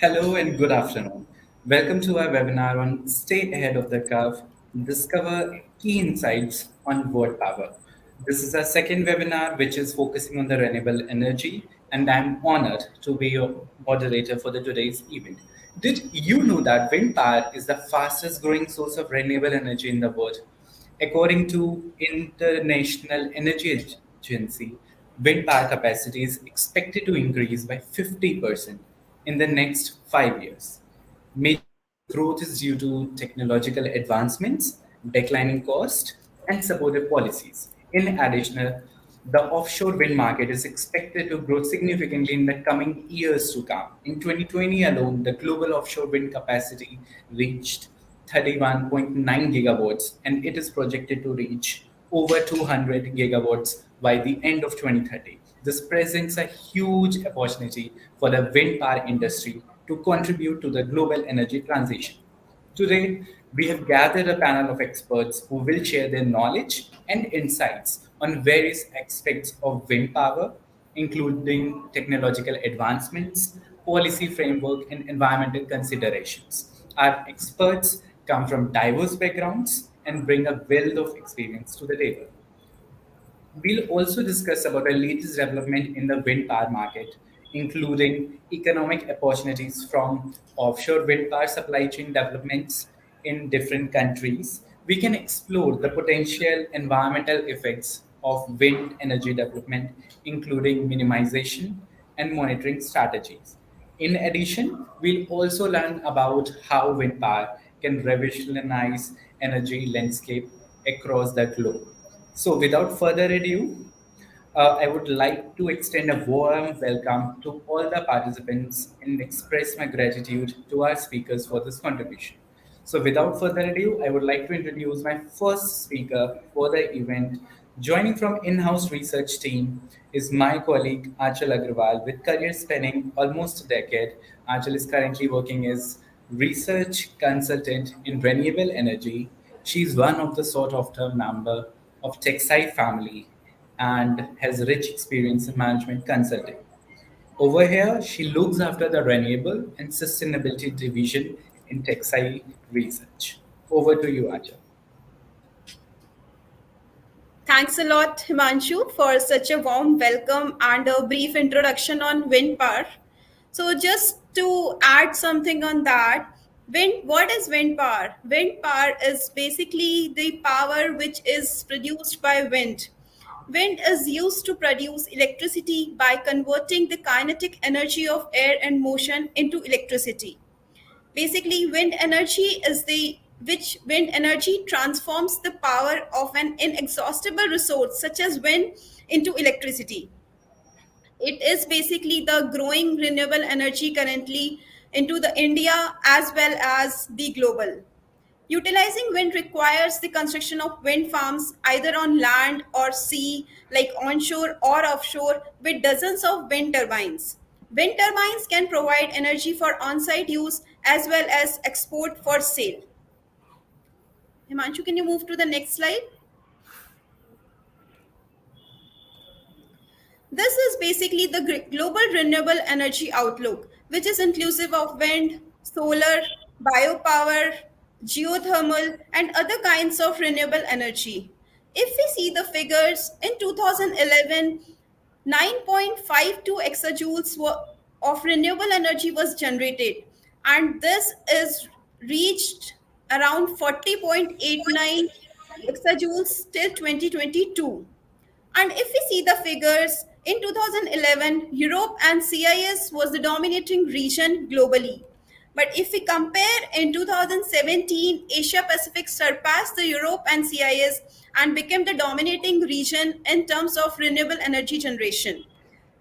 Hello and good afternoon. Welcome to our webinar on Stay Ahead of the Curve, Discover Key Insights on World Power. This is our second webinar, which is focusing on the renewable energy, and I'm honored to be your moderator for the today's event. Did you know that wind power is the fastest growing source of renewable energy in the world? According to International Energy Agency, wind power capacity is expected to increase by 50% in the next 5 years. Major growth is due to technological advancements, declining cost, and supportive policies. In addition, the offshore wind market is expected to grow significantly in the coming years to come. In 2020 alone, the global offshore wind capacity reached 31.9 gigawatts, and it is projected to reach over 200 gigawatts by the end of 2030. This presents a huge opportunity for the wind power industry to contribute to the global energy transition. Today, we have gathered a panel of experts who will share their knowledge and insights on various aspects of wind power, including technological advancements, policy framework, and environmental considerations. Our experts come from diverse backgrounds and bring a wealth of experience to the table. We'll also discuss about the latest development in the wind power market, including economic opportunities from offshore wind power supply chain developments in different countries. We can explore the potential environmental effects of wind energy development, including minimization and monitoring strategies. In addition, we'll also learn about how wind power can revolutionize energy landscape across the globe. So, without further ado, I would like to extend a warm welcome to all the participants and express my gratitude to our speakers for this contribution. So, without further ado, I would like to introduce my first speaker for the event. Joining from in-house research team is my colleague Achal Agrawal with career spanning almost a decade. Achal is currently working as research consultant in renewable energy. She's one of the sought after member of TechSci family and has rich experience in management consulting. Over here, she looks after the renewable and sustainability division in TechSci research. Over to you, Achal. Thanks a lot, Himanshu, for such a warm welcome and a brief introduction on wind power. So, just to add something on that, what is wind power? Wind power is basically the power which is produced by wind. Wind is used to produce electricity by converting the kinetic energy of air and motion into electricity. Basically, wind energy transforms the power of an inexhaustible resource such as wind into electricity. It is basically the growing renewable energy currently into the India as well as the global. Utilizing wind requires the construction of wind farms either on land or sea, like onshore or offshore, with dozens of wind turbines. Wind turbines can provide energy for on site use as well as export for sale. Himanshu, can you move to the next slide? This is basically the global renewable energy outlook, which is inclusive of wind, solar, biopower, geothermal, and other kinds of renewable energy. If we see the figures, in 2011, 9.52 exajoules of renewable energy was generated, and this is reached around 40.89 exajoules till 2022. And if we see the figures, in 2011, Europe and CIS was the dominating region globally. But if we compare in 2017, Asia Pacific surpassed the Europe and CIS and became the dominating region in terms of renewable energy generation.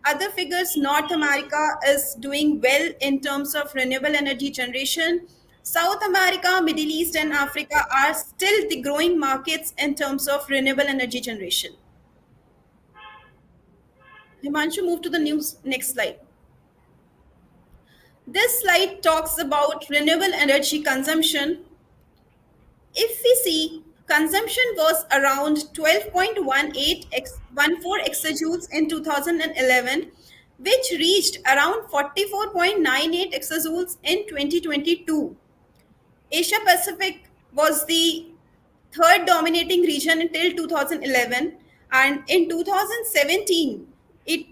Other figures, North America is doing well in terms of renewable energy generation. South America, Middle East, and Africa are still the growing markets in terms of renewable energy generation. Himanshu, move to the next slide. This slide talks about renewable energy consumption. If we see, consumption was around 12.14 exajoules in 2011, which reached around 44.98 exajoules in 2022. Asia Pacific was the third dominating region until 2011, and in 2017 it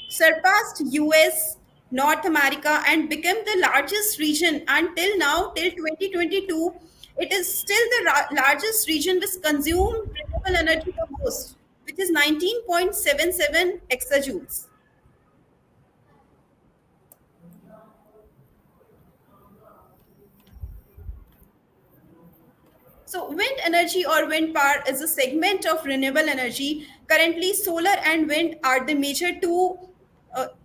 surpassed US, North America, and became the largest region. Until now, till 2022, it is still the largest region which consume renewable energy the most, which is 19.77 exajoules. So, wind energy or wind power is a segment of renewable energy. Currently, solar and wind are the major two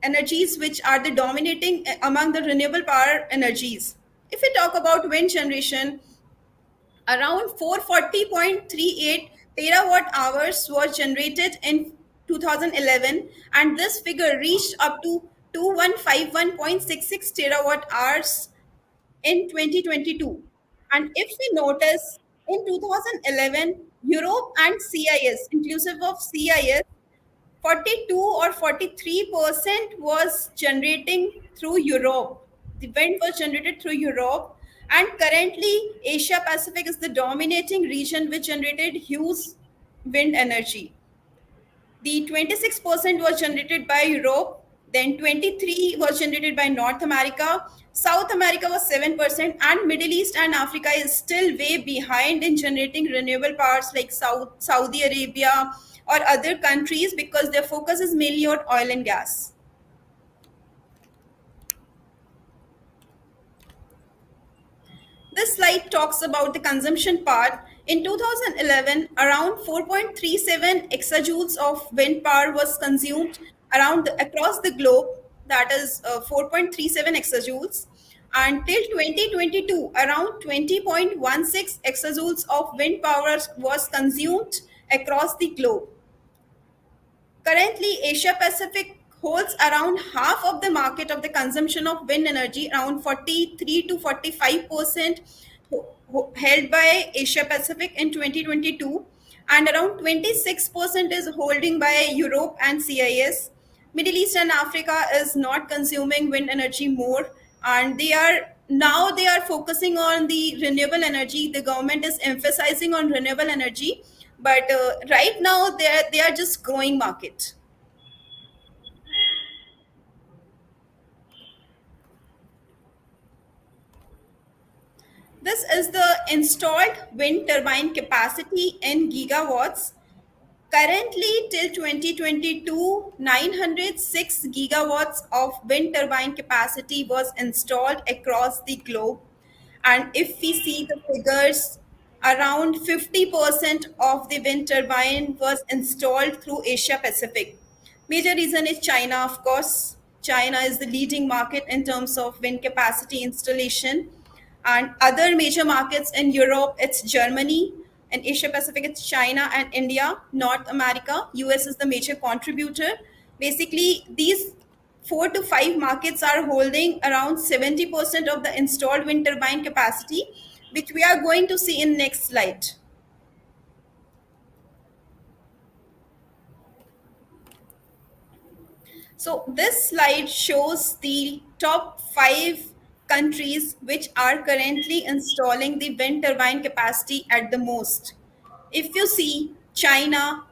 energies which are the dominating among the renewable power energies. If we talk about wind generation, around 440.38 terawatt hours was generated in 2011, and this figure reached up to 2151.66 terawatt hours in 2022. And if we notice, in 2011, Europe and CIS, inclusive of CIS, 42 or 43% was generating through Europe. The wind was generated through Europe. And currently, Asia Pacific is the dominating region which generated huge wind energy. The 26% was generated by Europe, then 23 was generated by North America, South America was 7%, and Middle East and Africa is still way behind in generating renewable powers like Saudi Arabia or other countries because their focus is mainly on oil and gas. This slide talks about the consumption part. In 2011, around 4.37 exajoules of wind power was consumed across the globe, that is 4.37 exajoules. And till 2022, around 20.16 exajoules of wind power was consumed across the globe. Currently, Asia Pacific holds around half of the market of the consumption of wind energy, around 43 to 45% held by Asia Pacific in 2022, and around 26% is holding by Europe and CIS. Middle East and Africa is not consuming wind energy more, and they are focusing on the renewable energy. The government is emphasizing on renewable energy, but right now they are just growing market. This is the installed wind turbine capacity in gigawatts. Currently, till 2022, 906 gigawatts of wind turbine capacity was installed across the globe. And if we see the figures, around 50% of the wind turbine was installed through Asia Pacific. Major reason is China, of course. China is the leading market in terms of wind capacity installation. And other major markets in Europe, it's Germany. In Asia Pacific, it's China and India. North America, US is the major contributor. Basically, these 4 to 5 markets are holding around 70% of the installed wind turbine capacity, which we are going to see in next slide. So this slide shows the top 5 countries which are currently installing the wind turbine capacity at the most. If you see China,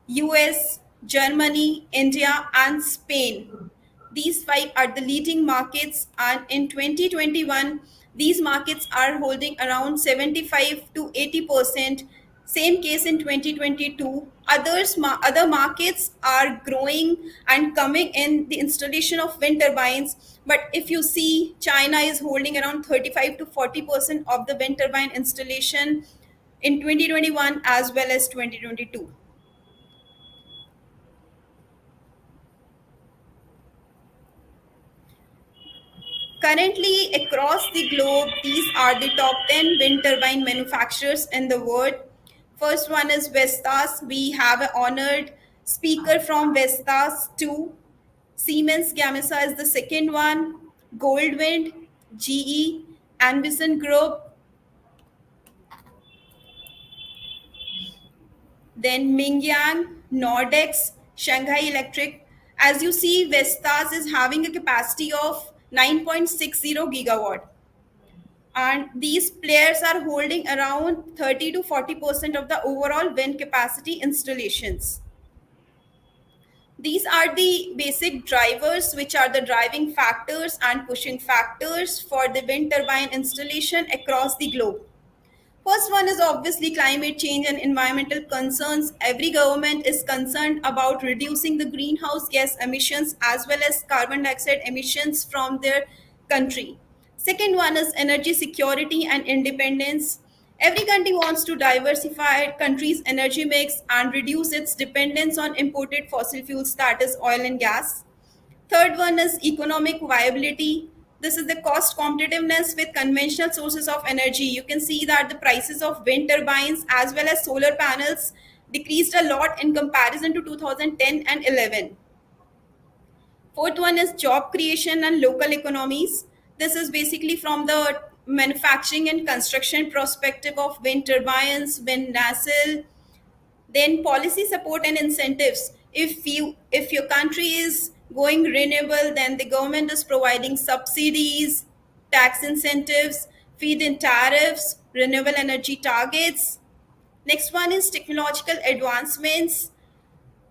US, Germany, India, and Spain, these 5 are the leading markets, and in 2021, these markets are holding around 75 to 80%. Same case in 2022. Other markets are growing and coming in the installation of wind turbines. But if you see, China is holding around 35 to 40% of the wind turbine installation in 2021 as well as 2022. Currently, across the globe, these are the top 10 wind turbine manufacturers in the world. First one is Vestas. We have an honored speaker from Vestas too. Siemens Gamesa is the second one. Goldwind, GE, Ambition Group, then Mingyang, Nordex, Shanghai Electric. As you see, Vestas is having a capacity of 9.60 gigawatt, and these players are holding around 30 to 40% of the overall wind capacity installations. These are the basic drivers, which are the driving factors and pushing factors for the wind turbine installation across the globe. First one is obviously climate change and environmental concerns. Every government is concerned about reducing the greenhouse gas emissions as well as carbon dioxide emissions from their country. Second one is energy security and independence. Every country wants to diversify country's energy mix and reduce its dependence on imported fossil fuels, that is oil and gas. Third one is economic viability. This is the cost competitiveness with conventional sources of energy. You can see that the prices of wind turbines as well as solar panels decreased a lot in comparison to 2010 and 11. Fourth one is job creation and local economies. This is basically from the manufacturing and construction perspective of wind turbines, wind nacelle. Then policy support and incentives. If your country is going renewable, then the government is providing subsidies, tax incentives, feed-in tariffs, renewable energy targets. Next one is technological advancements.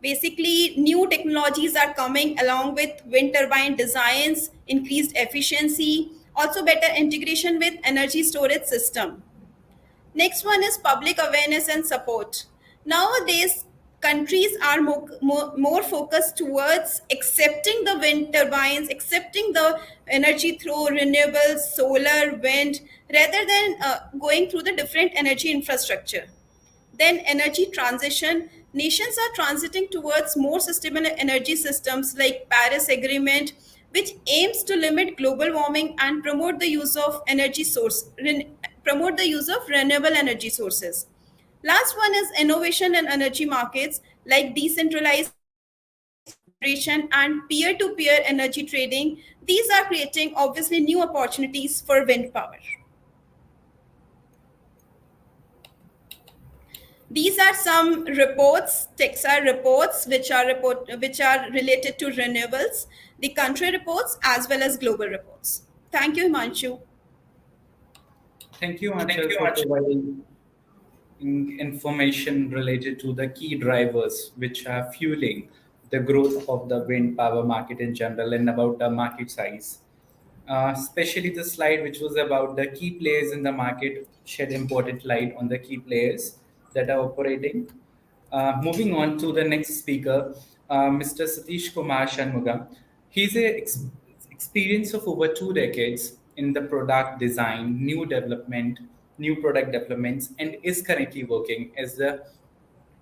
Basically, new technologies are coming along with wind turbine designs, increased efficiency, also better integration with energy storage system. Next one is public awareness and support. Nowadays, countries are more focused towards accepting the wind turbines, accepting the energy through renewables, solar, wind, rather than going through the different energy infrastructure. Then energy transition. Nations are transiting towards more sustainable energy systems like Paris Agreement, which aims to limit global warming and promote the use of renewable energy sources. Last one is innovation and energy markets like decentralized generation and peer-to-peer energy trading. These are creating obviously new opportunities for wind power. These are some reports, Texar reports, which are related to renewables, the country reports as well as global reports. Thank you, Himanshu. Thank you, Thank Anchal, you, for Anshul. providing information related to the key drivers which are fueling the growth of the wind power market in general and about the market size. Especially the slide which was about the key players in the market shed important light on the key players that are operating. Moving on to the next speaker, Mr. Satish Kumar Shanmugam. He's a experience of over 2 decades in the product design, new product developments, and is currently working as the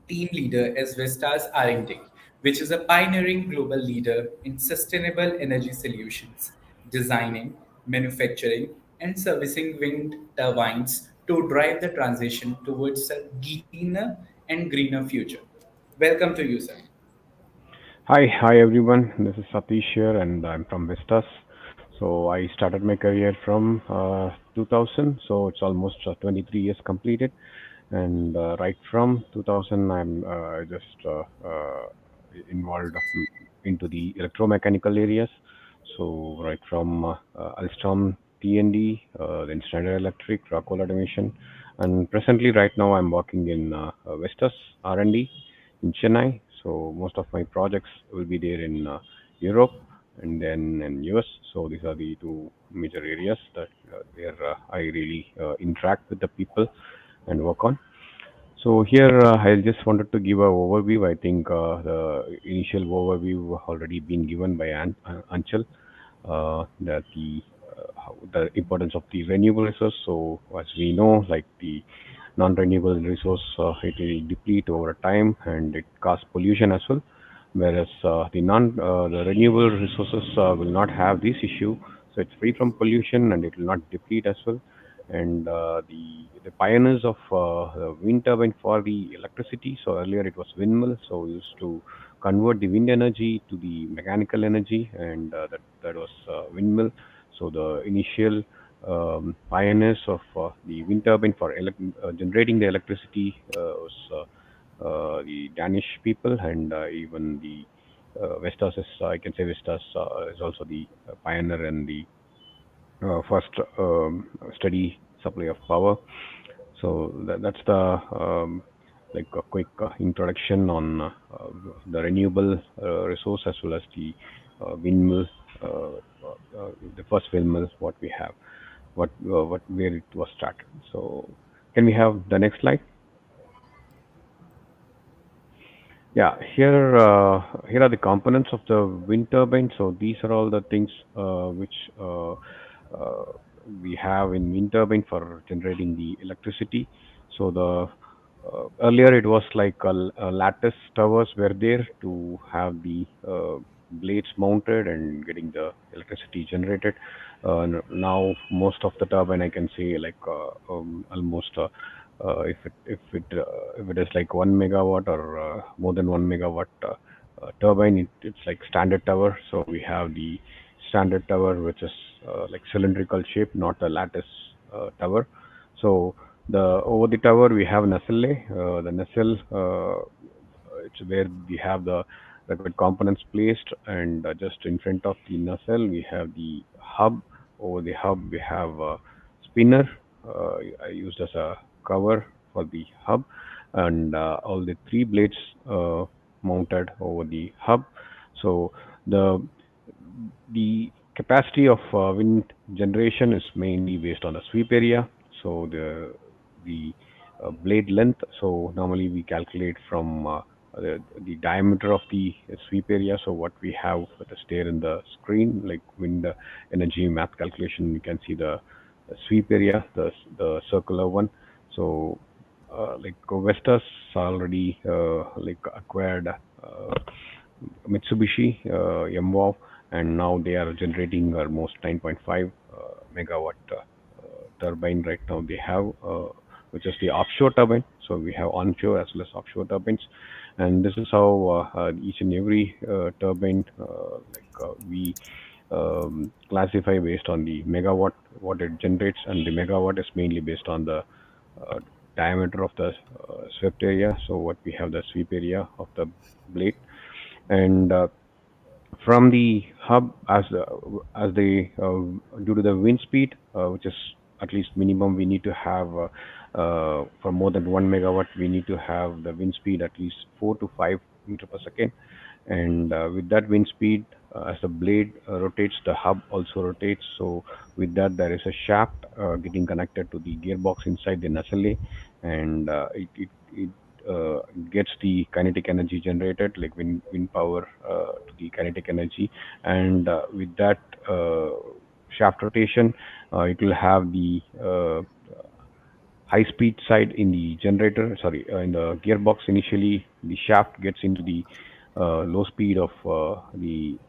team leader as Vestas R&D, which is a pioneering global leader in sustainable energy solutions, designing, manufacturing, and servicing wind turbines to drive the transition towards a cleaner and greener future. Welcome to you, sir. Hi everyone. This is Satish here, and I'm from Vistas. So I started my career from 2000, so it's almost 23 years completed. And right from 2000, I'm just involved into the electromechanical areas. So right from Alstom T&D, then Schneider Electric, Rockwell Automation, and presently right now I'm working in Vestas R&D in Chennai. So most of my projects will be there in Europe and then in US. So these are the two major areas that where I really interact with the people and work on. So here, I just wanted to give a overview. I think the initial overview already been given by Anchal, that the importance of the renewable resource. So as we know, like the non-renewable resource, it will deplete over time and it causes pollution as well. Whereas the renewable resources will not have this issue, so it's free from pollution and it will not deplete as well. And the pioneers of the wind turbine for the electricity. So earlier it was windmill, so we used to convert the wind energy to the mechanical energy, and that was windmill. So the initial pioneers of the wind turbine for generating the electricity was the Danish people, and even the Vestas is, I can say, Vestas is also the pioneer and the first steady supply of power. So that's the like a quick introduction on the renewable resource as well as the windmill, the first windmill what we have, what where it was started. So can we have the next slide? Yeah, here are the components of the wind turbine. So these are all the things which uh, we have in wind turbine for generating the electricity. So the earlier it was like a lattice towers were there to have the blades mounted and getting the electricity generated. Now most of the turbine I can say like almost if it is like 1 megawatt or more than 1 megawatt turbine, it's like standard tower. So we have the standard tower, which is like cylindrical shape, not a lattice tower. So the over the tower we have nacelle. The nacelle it's where we have the required components placed, and just in front of the nacelle we have the hub. Over the hub we have a spinner. I used as a cover for the hub, and all the three blades mounted over the hub. So the the capacity of wind generation is mainly based on the sweep area. So the blade length. So normally we calculate from the diameter of the sweep area. So what we have it is there in the screen, like wind energy math calculation. You can see the sweep area, the circular one. So like Vestas already like acquired Mitsubishi MWOW, and now they are generating almost 9.5 megawatt turbine right now they have, which is the offshore turbine. So we have onshore as well as offshore turbines, and this is how each and every turbine we classify based on the megawatt what it generates, and the megawatt is mainly based on the uh, diameter of the swept area. So what we have the sweep area of the blade, and from the hub as the due to the wind speed, which is at least minimum we need to have for more than 1 megawatt we need to have the wind speed at least 4 to 5 meter per second. And with that wind speed, as the blade rotates, the hub also rotates. So with that there is a shaft getting connected to the gearbox inside the nacelle, and it gets the kinetic energy generated, like wind power to the kinetic energy. And with that shaft rotation, it will have the high speed side in the generator, sorry, in the gearbox. Initially the shaft gets into the low speed of the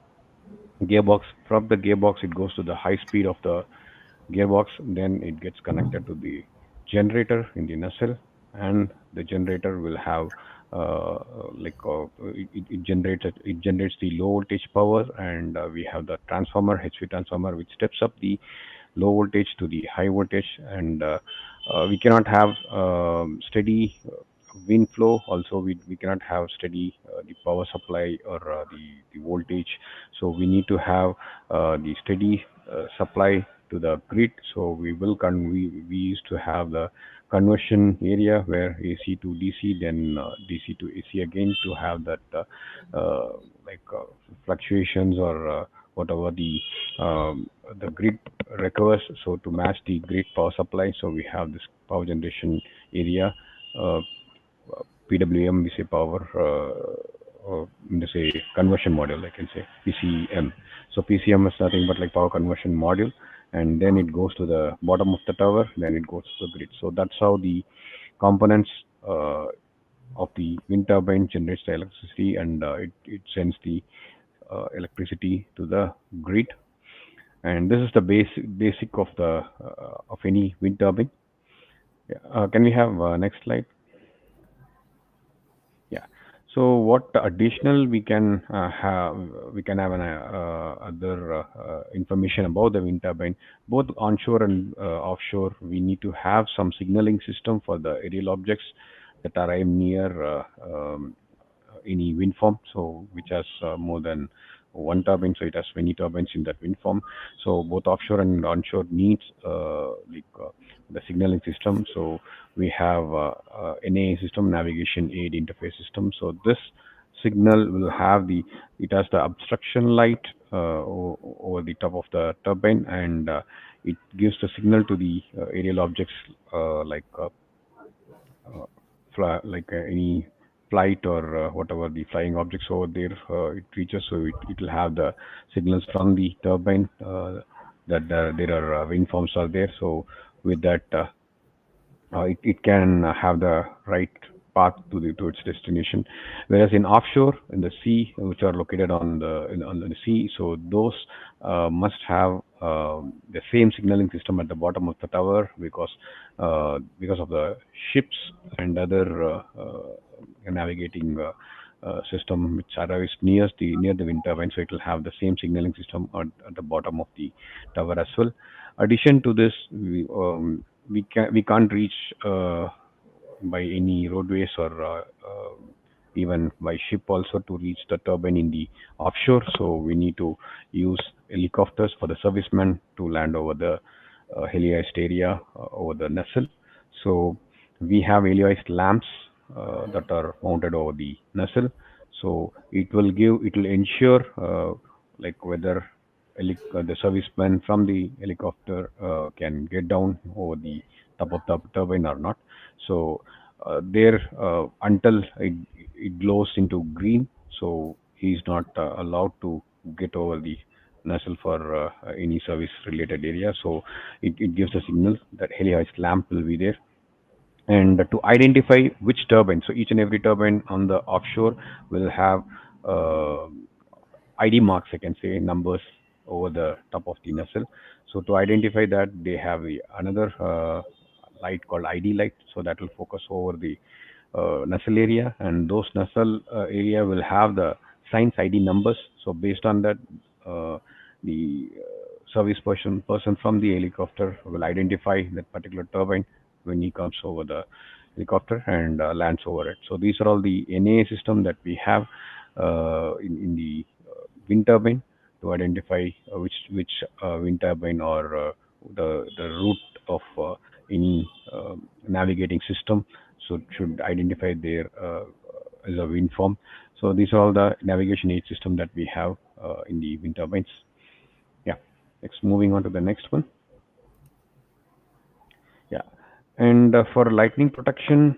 gearbox. From the gearbox it goes to the high speed of the gearbox, then it gets connected to the generator in the nacelle, and the generator will have it generates the low voltage power. And we have the transformer, HV transformer, which steps up the low voltage to the high voltage. And we cannot have steady wind flow. Also we cannot have steady the power supply or the voltage. So we need to have the steady supply to the grid. So we used to have the conversion area where AC to DC, then DC to AC again, to have that like fluctuations or whatever the grid recovers. So to match the grid power supply, so we have this power generation area. uh, PWM, we say power, we say conversion module, I can say PCM. So PCM is nothing but like power conversion module, and then it goes to the bottom of the tower, then it goes to the grid. So that's how the components uh, of the wind turbine generates the electricity, and it sends the electricity to the grid. And this is the basic of the of any wind turbine. Yeah. Can we have next slide? Yeah. So what additional we can have an other information about the wind turbine, both onshore and offshore. We need to have some signaling system for the aerial objects that arrive near any wind farm, so which has more than one turbine, so it has many turbines in that wind farm. So both offshore and onshore needs the signaling system. So we have NAA system, navigation aid interface system. So this signal will have it has the obstruction light over the top of the turbine, and it gives the signal to the aerial objects like any flight or whatever the flying objects over there it reaches. So it will have the signals from the turbine that there are wind farms are there. So with that, it can have the right path to its destination. Whereas in offshore, in the sea, which are located on the sea, so those must have the same signaling system at the bottom of the tower, because of the ships and other navigating system which arrives near the wind turbine. So it will have the same signaling system at the bottom of the tower as well. Addition to this, we can't reach by any roadways or even by ship also to reach the turbine in the offshore. So we need to use helicopters for the servicemen to land over the heliized area over the nacelle. So we have heliized lamps that are mounted over the nacelle. So it will ensure like whether the serviceman from the helicopter can get down over the top of the turbine or not. So there until it glows into green, so he is not allowed to get over the nacelle for any service related area. So it gives a signal that heliized lamp will be there. And to identify which turbine, so each and every turbine on the offshore will have uh, ID marks, I can say, numbers over the top of the nacelle. So to identify that, they have another light called ID light, so that will focus over the nacelle area, and those nacelle area will have the science ID numbers. So based on that, the service person from the helicopter will identify that particular turbine when he comes over the helicopter and lands over it. So these are all the NAA system that we have in the wind turbine to identify which wind turbine or the route of any navigating system. So it should identify there as a wind farm. So these are all the navigation aid system that we have in the wind turbines. Yeah. Next, moving on to the next one. Yeah. And for lightning protection,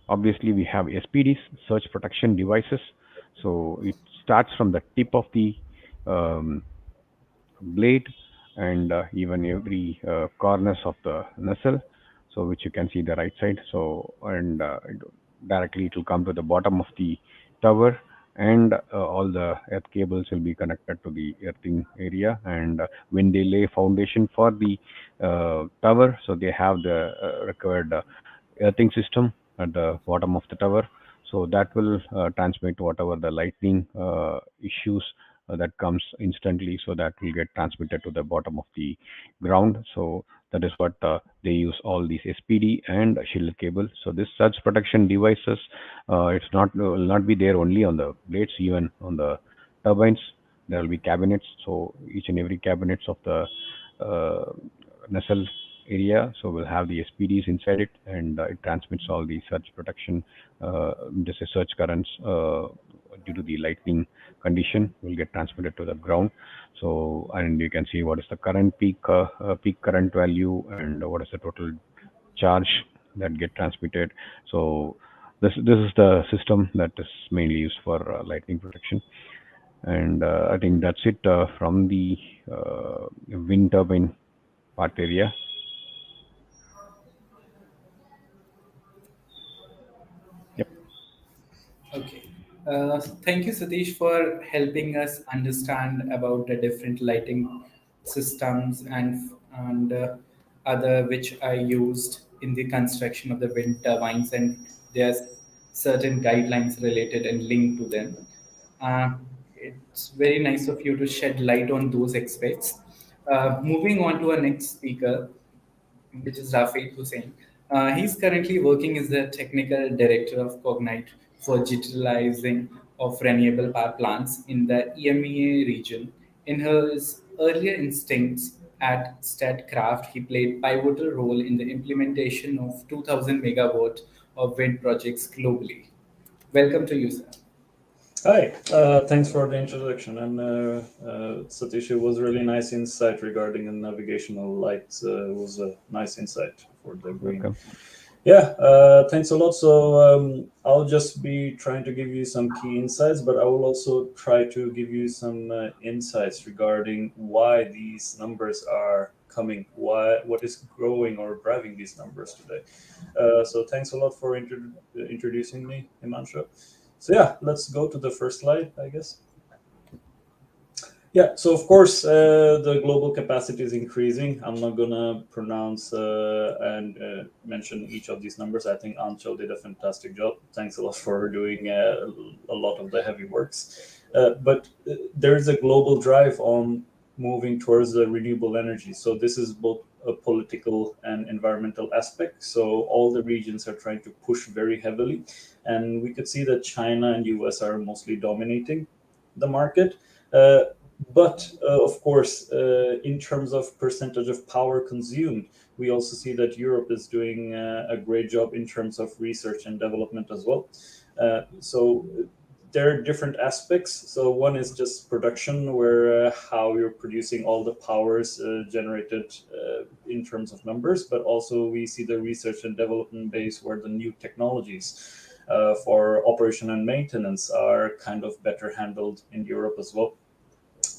obviously we have SPDs, surge protection devices. So it starts from the tip of the um, blade and even every corners of the nacelle, so which you can see the right side. So and directly it will come to the bottom of the tower, and all the earth cables will be connected to the earthing area. And when they lay foundation for the tower, so they have the required earthing system at the bottom of the tower. So that will transmit whatever the lightning issues that comes instantly, so that will get transmitted to the bottom of the ground. So that is what they use all these SPD and shield cable. So this surge protection devices, it's not will not be there only on the blades, even on the turbines there will be cabinets. So each and every cabinets of the uh, nacelle area, so we'll have the SPDs inside it, and it transmits all the surge protection, just a surge currents due to the lightning condition will get transmitted to the ground. So and you can see what is the current peak current value, and what is the total charge that get transmitted. So this is the system that is mainly used for lightning protection. And I think that's it from the wind turbine part area. Yep. Okay. Thank you, Satish, for helping us understand about the different lighting systems and other which are used in the construction of the wind turbines, and there's certain guidelines related and linked to them. Uh, it's very nice of you to shed light on those aspects. Moving on to our next speaker, which is Rafiq Hussain. He's currently working as the technical director of Cognite for digitalizing of renewable power plants in the EMEA region. In his earlier instincts at StatCraft, he played pivotal role in the implementation of 2,000 megawatt of wind projects globally. Welcome to you, sir. Hi, thanks for the introduction. And Satish, it was really nice insight regarding the navigational lights. It was a nice insight for the green. Welcome. Yeah, thanks a lot. So I'll just be trying to give you some key insights, but I will also try to give you some insights regarding why these numbers are coming, what is growing or driving these numbers today. So thanks a lot for introducing me, Himanshu. So yeah, let's go to the first slide, I guess. Yeah, so of course, the global capacity is increasing. I'm not gonna pronounce and mention each of these numbers. I think Anchal did a fantastic job. Thanks a lot for doing a lot of the heavy works. But there is a global drive on moving towards the renewable energy. So this is both a political and environmental aspect. So all the regions are trying to push very heavily, and we could see that China and US are mostly dominating the market. Uh, but of course, in terms of percentage of power consumed, we also see that Europe is doing a great job in terms of research and development as well. So there are different aspects. So one is just production, where how you're producing all the powers generated in terms of numbers, but also we see the research and development base where the new technologies for operation and maintenance are kind of better handled in Europe as well.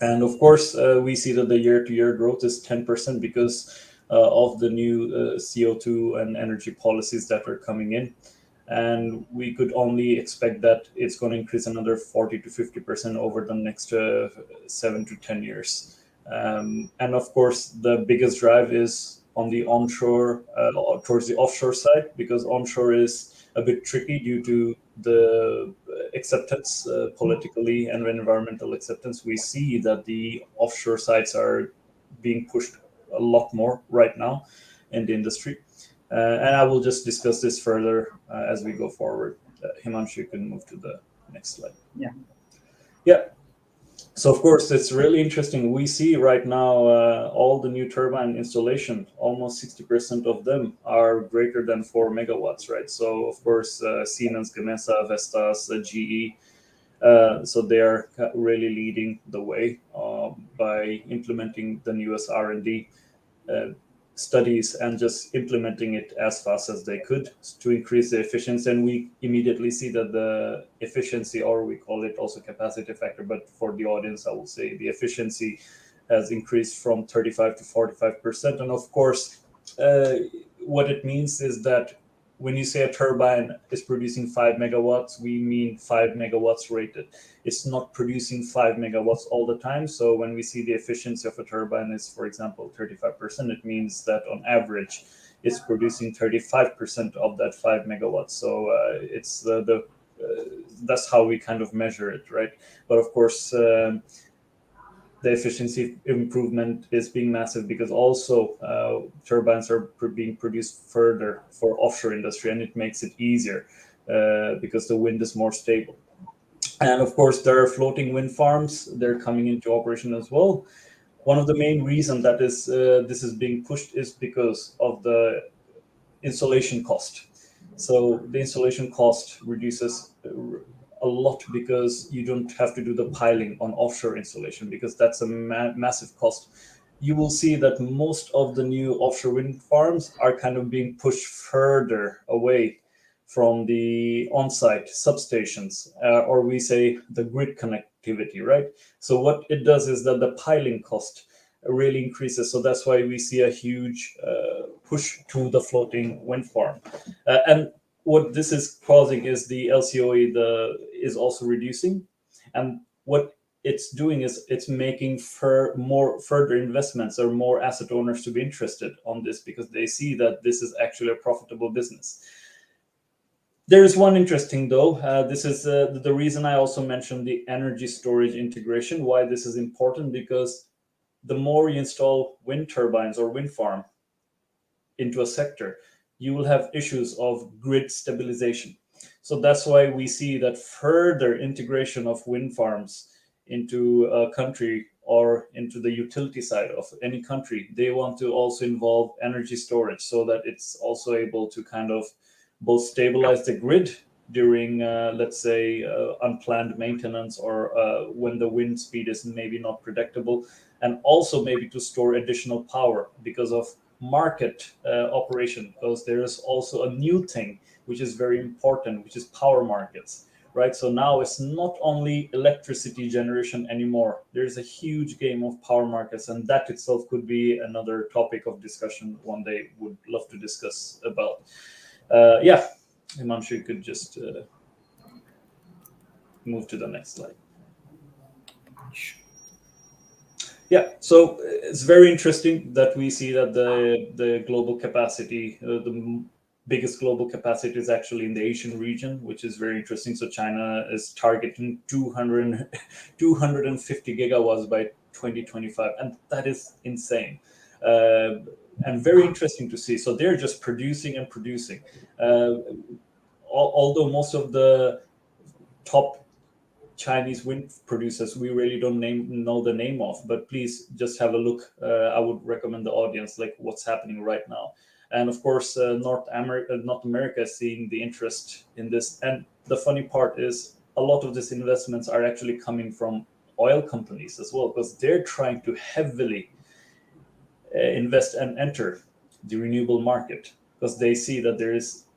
And of course, we see that the year-to-year growth is 10% because of the new CO2 and energy policies that are coming in. And we could only expect that it's going to increase another 40 to 50% over the next 7 to 10 years. And of course, the biggest drive is on the onshore, towards the offshore side, because onshore is a bit tricky due to the acceptance politically and environmental acceptance. We see that the offshore sites are being pushed a lot more right now in the industry. And I will just discuss this further as we go forward. Himanshu, you can move to the next slide. Yeah. Yeah. So of course, it's really interesting. We see right now all the new turbine installation, almost 60% of them are greater than 4 megawatts, right? So of course, Siemens, Gamesa, Vestas, GE, so they are really leading the way by implementing the newest R&D studies and just implementing it as fast as they could to increase the efficiency. And we immediately see that the efficiency, or we call it also capacity factor, but for the audience, I will say the efficiency has increased from 35 to 45%. And of course, what it means is that when you say a turbine is producing 5 megawatts, we mean 5 megawatts rated. It's not producing 5 megawatts all the time. So when we see the efficiency of a turbine is, for example, 35%, it means that on average, it's producing 35% of that 5 megawatts. So it's that's how we kind of measure it, right? But of course, the efficiency improvement is being massive because also turbines are being produced further for offshore industry, and it makes it easier because the wind is more stable. And of course, there are floating wind farms. They're coming into operation as well. One of the main reasons that this is being pushed is because of the installation cost. So the installation cost reduces a lot because you don't have to do the piling on offshore installation, because that's a massive cost. You will see that most of the new offshore wind farms are kind of being pushed further away from the on-site substations, or we say the grid connectivity, right? So what it does is that the piling cost really increases. So that's why we see a huge push to the floating wind farm. And what this is causing is the LCOE is also reducing, and what it's doing is it's making more further investments or more asset owners to be interested on this, because they see that this is actually a profitable business. There is one interesting though. This is the reason I also mentioned the energy storage integration. Why this is important, because the more you install wind turbines or wind farm into a sector, you will have issues of grid stabilization. So that's why we see that further integration of wind farms into a country or into the utility side of any country. They want to also involve energy storage so that it's also able to kind of both stabilize the grid during, let's say, unplanned maintenance or when the wind speed is maybe not predictable, and also maybe to store additional power because of market operation, because there is also a new thing which is very important, which is power markets, right? So now it's not only electricity generation anymore. There's a huge game of power markets, and that itself could be another topic of discussion one day. Would love to discuss about. Yeah, Himanshu, you could just move to the next slide. Yeah, so it's very interesting that we see that the global capacity, the biggest global capacity is actually in the Asian region, which is very interesting. So China is targeting 250 gigawatts by 2025, and that is insane. And very interesting to see. So they're just producing and producing. Although most of the top Chinese wind producers we really don't know the name of, but please just have a look. I would recommend the audience like what's happening right now. And of course, North America is seeing the interest in this. And the funny part is a lot of these investments are actually coming from oil companies as well, because they're trying to heavily invest and enter the renewable market, because they see that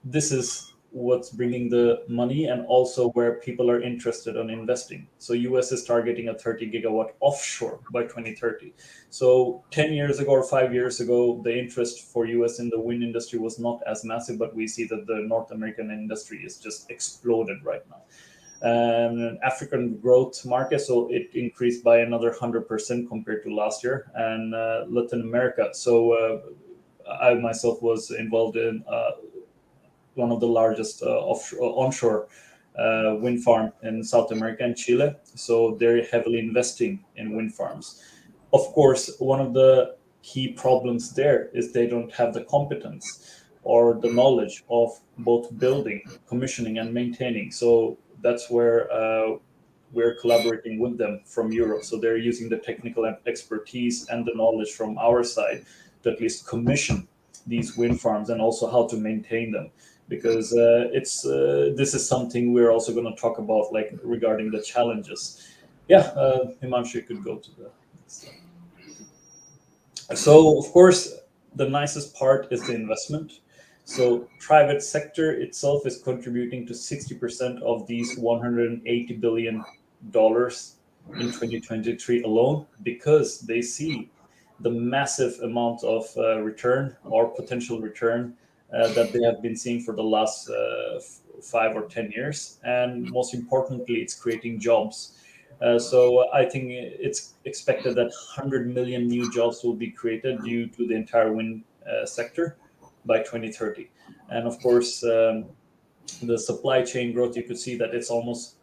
this is what's bringing the money and also where people are interested in investing. So US is targeting a 30 gigawatt offshore by 2030. So 10 years ago or 5 years ago, the interest for US in the wind industry was not as massive, but we see that the North American industry is just exploded right now. African growth market, so it increased by another 100% compared to last year. And Latin America, so I myself was involved in one of the largest onshore wind farm in South America and Chile. So they're heavily investing in wind farms. Of course, one of the key problems there is they don't have the competence or the knowledge of both building, commissioning, and maintaining. So that's where we're collaborating with them from Europe. So they're using the technical expertise and the knowledge from our side to at least commission these wind farms and also how to maintain them, because this is something we're also going to talk about, like regarding the challenges. Yeah, Himanshu, you could go to the next slide. So of course, the nicest part is the investment. So private sector itself is contributing to 60% of these $180 billion in 2023 alone, because they see the massive amount of return or potential return that they have been seeing for the last 5 or 10 years. And most importantly, it's creating jobs. So I think it's expected that 100 million new jobs will be created due to the entire wind sector by 2030. And of course, the supply chain growth, you could see that it's almost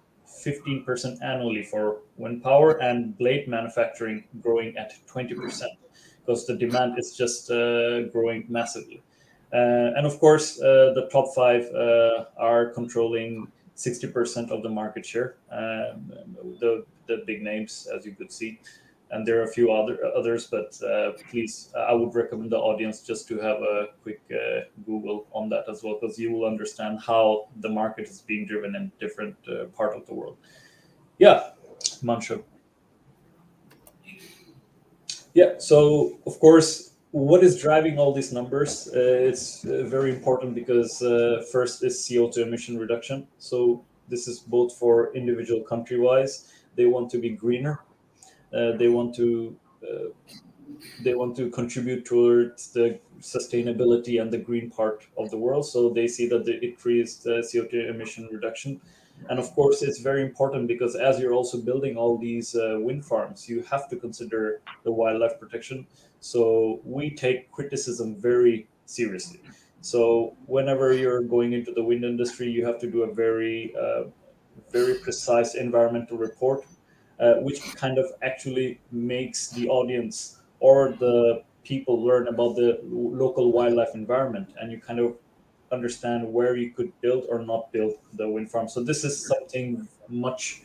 15% annually for wind power, and blade manufacturing growing at 20%, because the demand is just growing massively. And of course, the top 5 are controlling 60% of the market share, the big names, as you could see. And there are a few others, but please, I would recommend the audience just to have a quick Google on that as well, because you will understand how the market is being driven in different part of the world. Yeah, Mancho. Yeah, so of course, what is driving all these numbers? It's very important because first is CO2 emission reduction. So this is both for individual country-wise. They want to be greener. They want to contribute towards the sustainability and the green part of the world. So they see that the increased CO2 emission reduction. And of course, it's very important because as you're also building all these wind farms, you have to consider the wildlife protection. So we take criticism very seriously. So whenever you're going into the wind industry, you have to do a very precise environmental report, which kind of actually makes the audience or the people learn about the local wildlife environment, and you kind of understand where you could build or not build the wind farm. So this is something much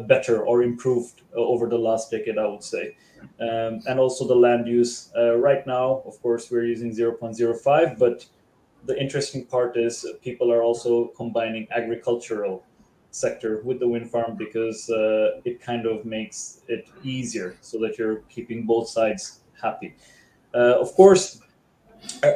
better or improved over the last decade, I would say. And also the land use. Right now, of course, we're using 0.05, but the interesting part is people are also combining agricultural sector with the wind farm because it kind of makes it easier so that you're keeping both sides happy. Of course,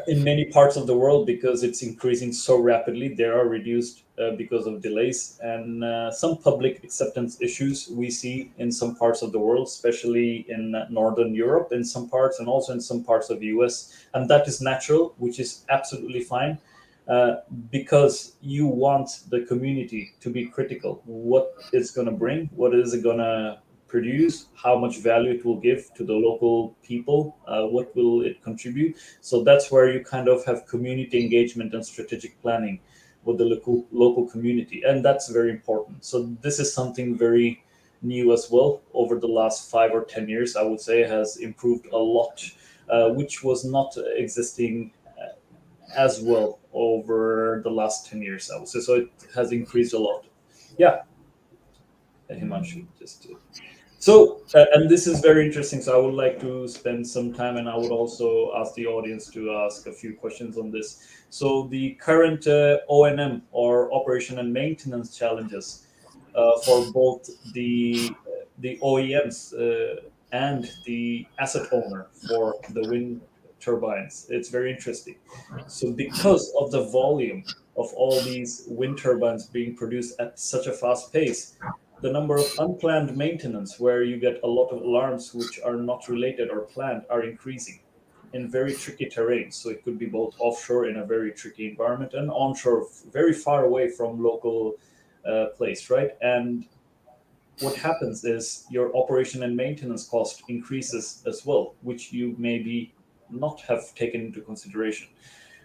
in many parts of the world, because it's increasing so rapidly, there are reduced because of delays and some public acceptance issues we see in some parts of the world, especially in Northern Europe in some parts and also in some parts of the US. And that is natural, which is absolutely fine. Because you want the community to be critical. What it's going to bring, what is it going to produce, how much value it will give to the local people, what will it contribute. So that's where you kind of have community engagement and strategic planning with the local community, and that's very important. So this is something very new as well. Over the last 5 or 10 years, I would say, has improved a lot, which was not existing as well over the last 10 years, I would say. So it has increased a lot. Yeah, Himanshu, just so, and this is very interesting. So I would like to spend some time, and I would also ask the audience to ask a few questions on this. So the current O&M or operation and maintenance challenges for both the OEMs and the asset owner for the wind turbines. It's very interesting. So because of the volume of all these wind turbines being produced at such a fast pace, the number of unplanned maintenance where you get a lot of alarms which are not related or planned are increasing in very tricky terrain. So it could be both offshore in a very tricky environment and onshore, very far away from local place, right? And what happens is your operation and maintenance cost increases as well, which you maybe not have taken into consideration.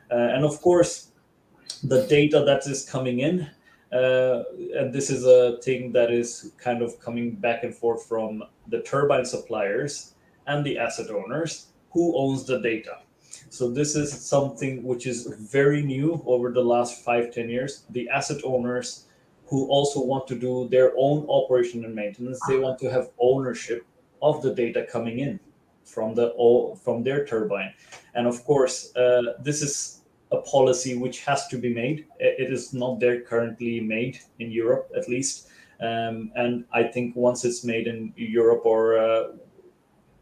And of course, the data that is coming in, and this is a thing that is kind of coming back and forth from the turbine suppliers and the asset owners, who owns the data. So this is something which is very new over the last 5-10 years. The asset owners who also want to do their own operation and maintenance, they want to have ownership of the data coming in from their turbine. And of course, this is a policy which has to be made. It is not there currently made in Europe, at least. And I think once it's made in Europe, or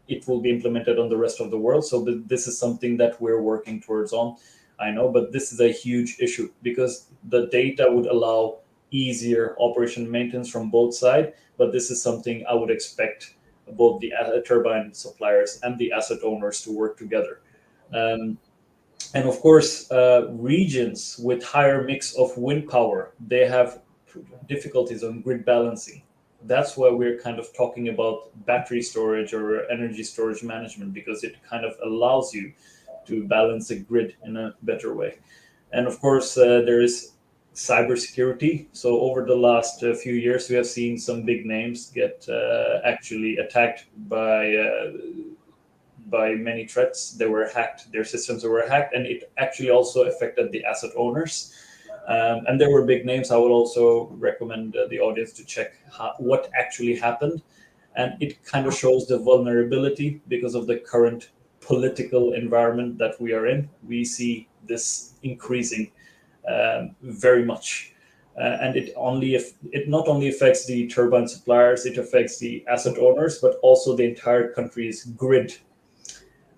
it will be implemented on the rest of the world. So this is something that we're working towards on. I know, but this is a huge issue because the data would allow easier operation and maintenance from both sides. But this is something I would expect both the turbine suppliers and the asset owners to work together. And of course, regions with higher mix of wind power, they have difficulties on grid balancing. That's why we're kind of talking about battery storage or energy storage management, because it kind of allows you to balance the grid in a better way. And of course, there is cybersecurity. So over the last few years, we have seen some big names get actually attacked by many threats. They were hacked, their systems were hacked, and it actually also affected the asset owners. And there were big names. I would also recommend the audience to check what actually happened. And it kind of shows the vulnerability because of the current political environment that we are in. We see this increasing very much. And it not only affects the turbine suppliers, it affects the asset owners, but also the entire country's grid.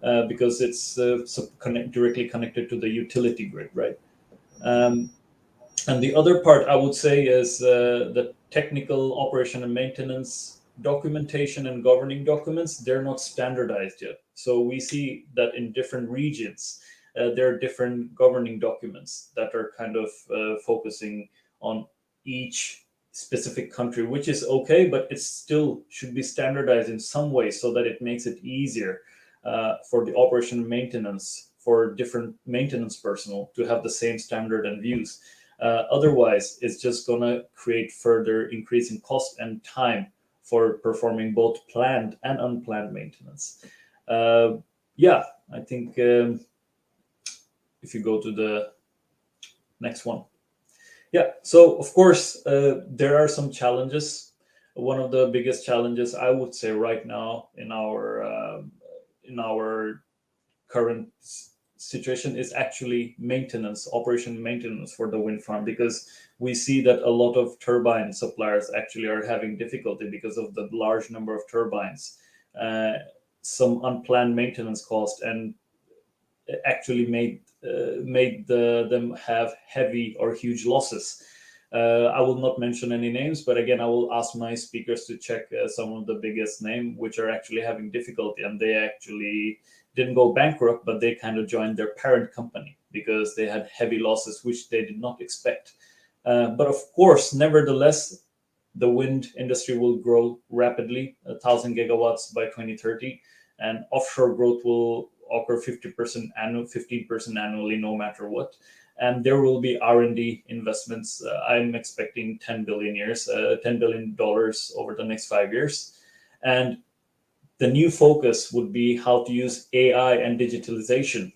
Because it's directly connected to the utility grid, right? And the other part I would say is the technical operation and maintenance documentation and governing documents. They're not standardized yet. So we see that in different regions, there are different governing documents that are kind of focusing on each specific country, which is okay, but it still should be standardized in some way so that it makes it easier for the operation and maintenance, for different maintenance personnel to have the same standard and views. Otherwise, it's just going to create further increase in cost and time for performing both planned and unplanned maintenance. I think if you go to the Next one. Yeah. So of course, there are some challenges. One of the biggest challenges I would say right now in our current situation is actually maintenance, operation maintenance for the wind farm, because we see that a lot of turbine suppliers actually are having difficulty because of the large number of turbines, uh, some unplanned maintenance cost, and actually made them have heavy or huge losses. I will not mention any names, but again, I will ask my speakers to check some of the biggest name which are actually having difficulty, and they actually didn't go bankrupt, but they kind of joined their parent company because they had heavy losses which they did not expect. But of course, nevertheless, the wind industry will grow rapidly, 1,000 gigawatts by 2030, and offshore growth will occur 50% annual, 15% annually, no matter what. And there will be R&D investments. I'm expecting $10 billion over the next 5 years, and the new focus would be how to use AI and digitalization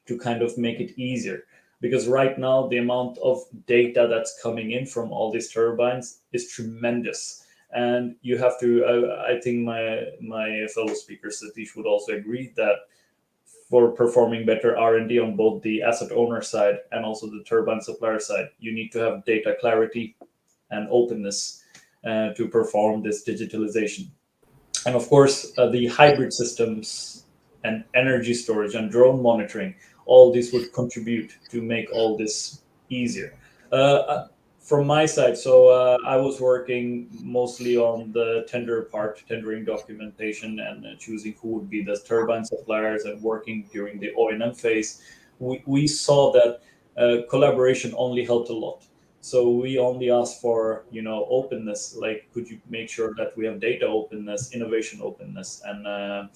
to kind of make it easier. Because right now, the amount of data that's coming in from all these turbines is tremendous. And you have to, I think my fellow speaker Satish would also agree that for performing better R&D on both the asset owner side and also the turbine supplier side, you need to have data clarity and openness to perform this digitalization. And of course, the hybrid systems and energy storage and drone monitoring, all these would contribute to make all this easier. From my side, so I was working mostly on the tender part, tendering documentation, and choosing who would be the turbine suppliers, and working during the O&M phase. We saw that collaboration only helped a lot. So we only ask for openness, like could you make sure that we have data openness, innovation openness, and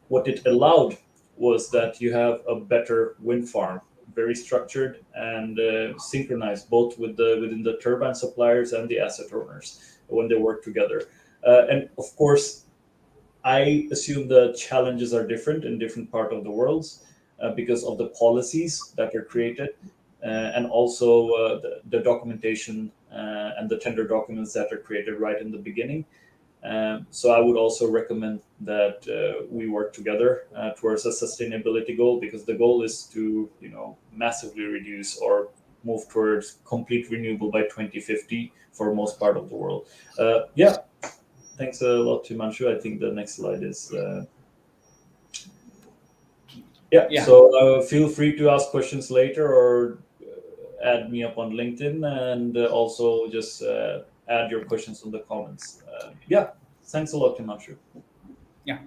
what it allowed was that you have a better wind farm, very structured and synchronized both within the turbine suppliers and the asset owners when they work together. And of course, I assume the challenges are different in different part of the world because of the policies that are created, and also the documentation and the tender documents that are created right in the beginning. So I would also recommend that we work together towards a sustainability goal, because the goal is to massively reduce or move towards complete renewable by 2050 for most part of the world. Yeah, thanks a lot to Manshu. I think the next slide is. Yeah. So feel free to ask questions later, or add me up on LinkedIn, and also just add your questions in the comments. Yeah, thanks a lot, Himanshu. Yeah.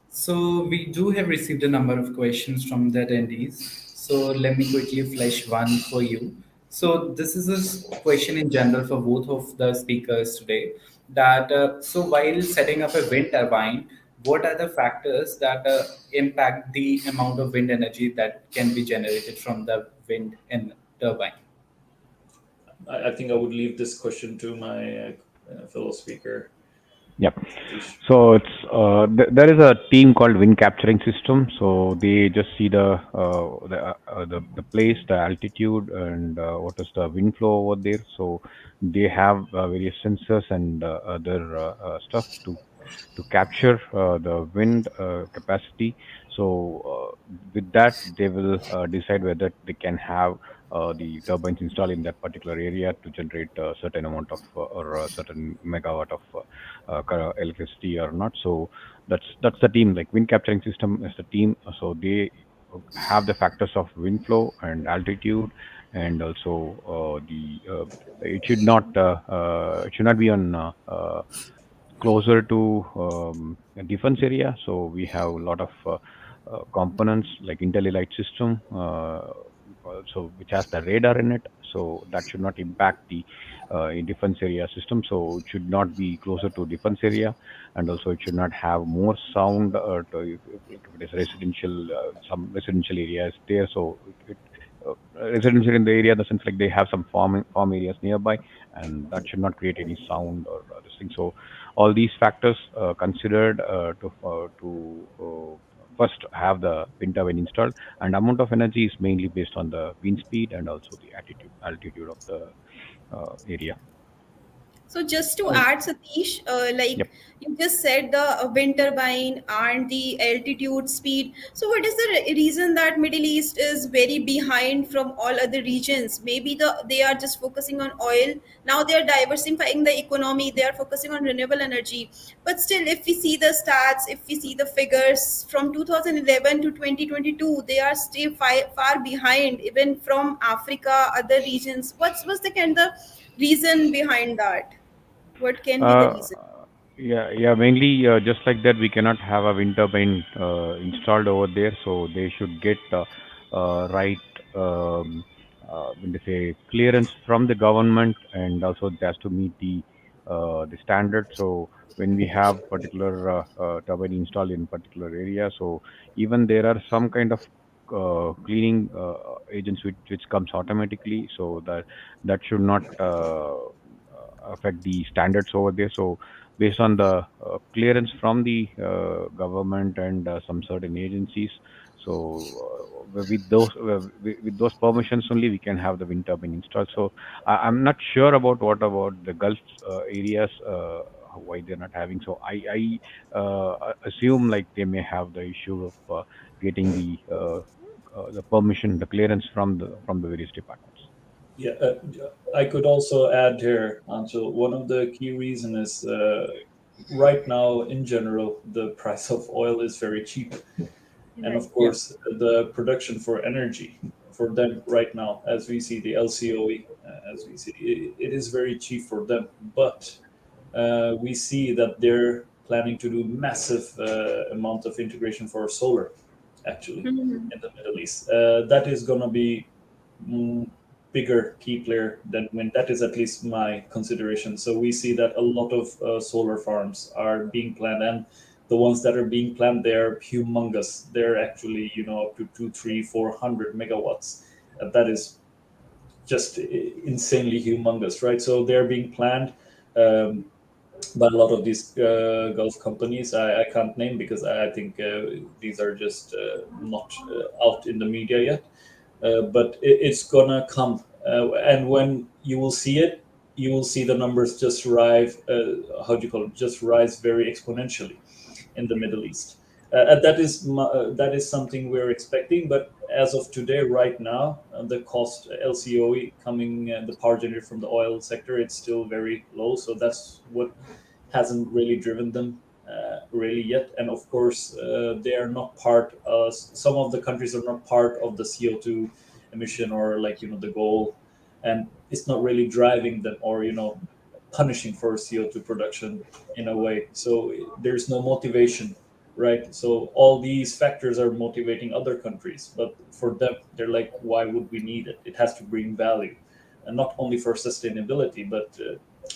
So we do have received a number of questions from the attendees. So let me quickly flash one for you. So this is a question in general for both of the speakers today. That so while setting up a wind turbine, what are the factors that impact the amount of wind energy that can be generated from the wind and turbine? I think I would leave this question to my fellow speaker. Yep. Satish. So it's there is a team called wind capturing system. So they just see the place, the altitude, and what is the wind flow over there. So they have various sensors and other stuff to capture the wind capacity. So with that, they will decide whether they can have the turbines installed in that particular area to generate a certain amount of or a certain megawatt of electricity or not. So that's the team. Like wind capturing system is the team. So they have the factors of wind flow and altitude, and also it should not be on closer to a defense area. So we have a lot of components like IntelliLight system, so which has the radar in it. So that should not impact the in defense area system. So it should not be closer to defense area, and also it should not have more sound. If it is residential, some residential areas there. So residential in the area, in the sense like they have some farm areas nearby, and that should not create any sound or this thing. So all these factors considered to first have the wind turbine installed, and amount of energy is mainly based on the wind speed and also the altitude of the area. So just to Oh, add, Satish, like Yep. you just said, the wind turbine and the altitude speed. So what is the reason that Middle East is very behind from all other regions? Maybe they are just focusing on oil. Now they are diversifying the economy. They are focusing on renewable energy. But still, if we see the stats, if we see the figures from 2011 to 2022, they are still far behind even from Africa, other regions. What's the kind of reason behind that? What can be the Uh, reason? yeah. Mainly, just like that, we cannot have a wind turbine installed over there, so they should get right, when they say, clearance from the government, and also it has to meet the standard. So when we have particular turbine installed in particular area, so even there are some kind of cleaning agents which comes automatically, so that should not affect the standards over there. So based on the clearance from the government and some certain agencies, so with those permissions only we can have the wind turbine installed. So I'm not sure about what about the Gulf areas, why they're not having. So I assume like they may have the issue of getting the permission, the clearance from the various departments. Yeah, I could also add here, Anshul, one of the key reasons is right now, in general, the price of oil is very cheap. And Right. of yeah. course, the production for energy for them right now, as we see the LCOE, as we see, it is very cheap for them. But we see that they're planning to do massive amount of integration for solar, actually, Mhm. in the Middle East. That is going to be mm, bigger key player than wind. That is at least my consideration. So we see that a lot of solar farms are being planned, and the ones that are being planned, they're humongous. They're actually, up to 2, 3, 400 megawatts. That is just insanely humongous, right? So they're being planned. Um, by a lot of these Gulf companies. I can't name because I think these are just not out in the media yet. But it's gonna come, and when you will see it, you will see the numbers just rise. How do you call it? Just rise very exponentially in the Middle East. And that is something we're expecting. But as of today, right now, the cost LCOE coming the power generated from the oil sector, it's still very low. So that's what hasn't really driven them really yet. And of course, they are not part. Some of the countries are not part of the CO2 emission or like the goal, and it's not really driving them or punishing for CO2 production in a way. So there's no motivation, right? So all these factors are motivating other countries, but for them, they're like, why would we need it? It has to bring value, and not only for sustainability, but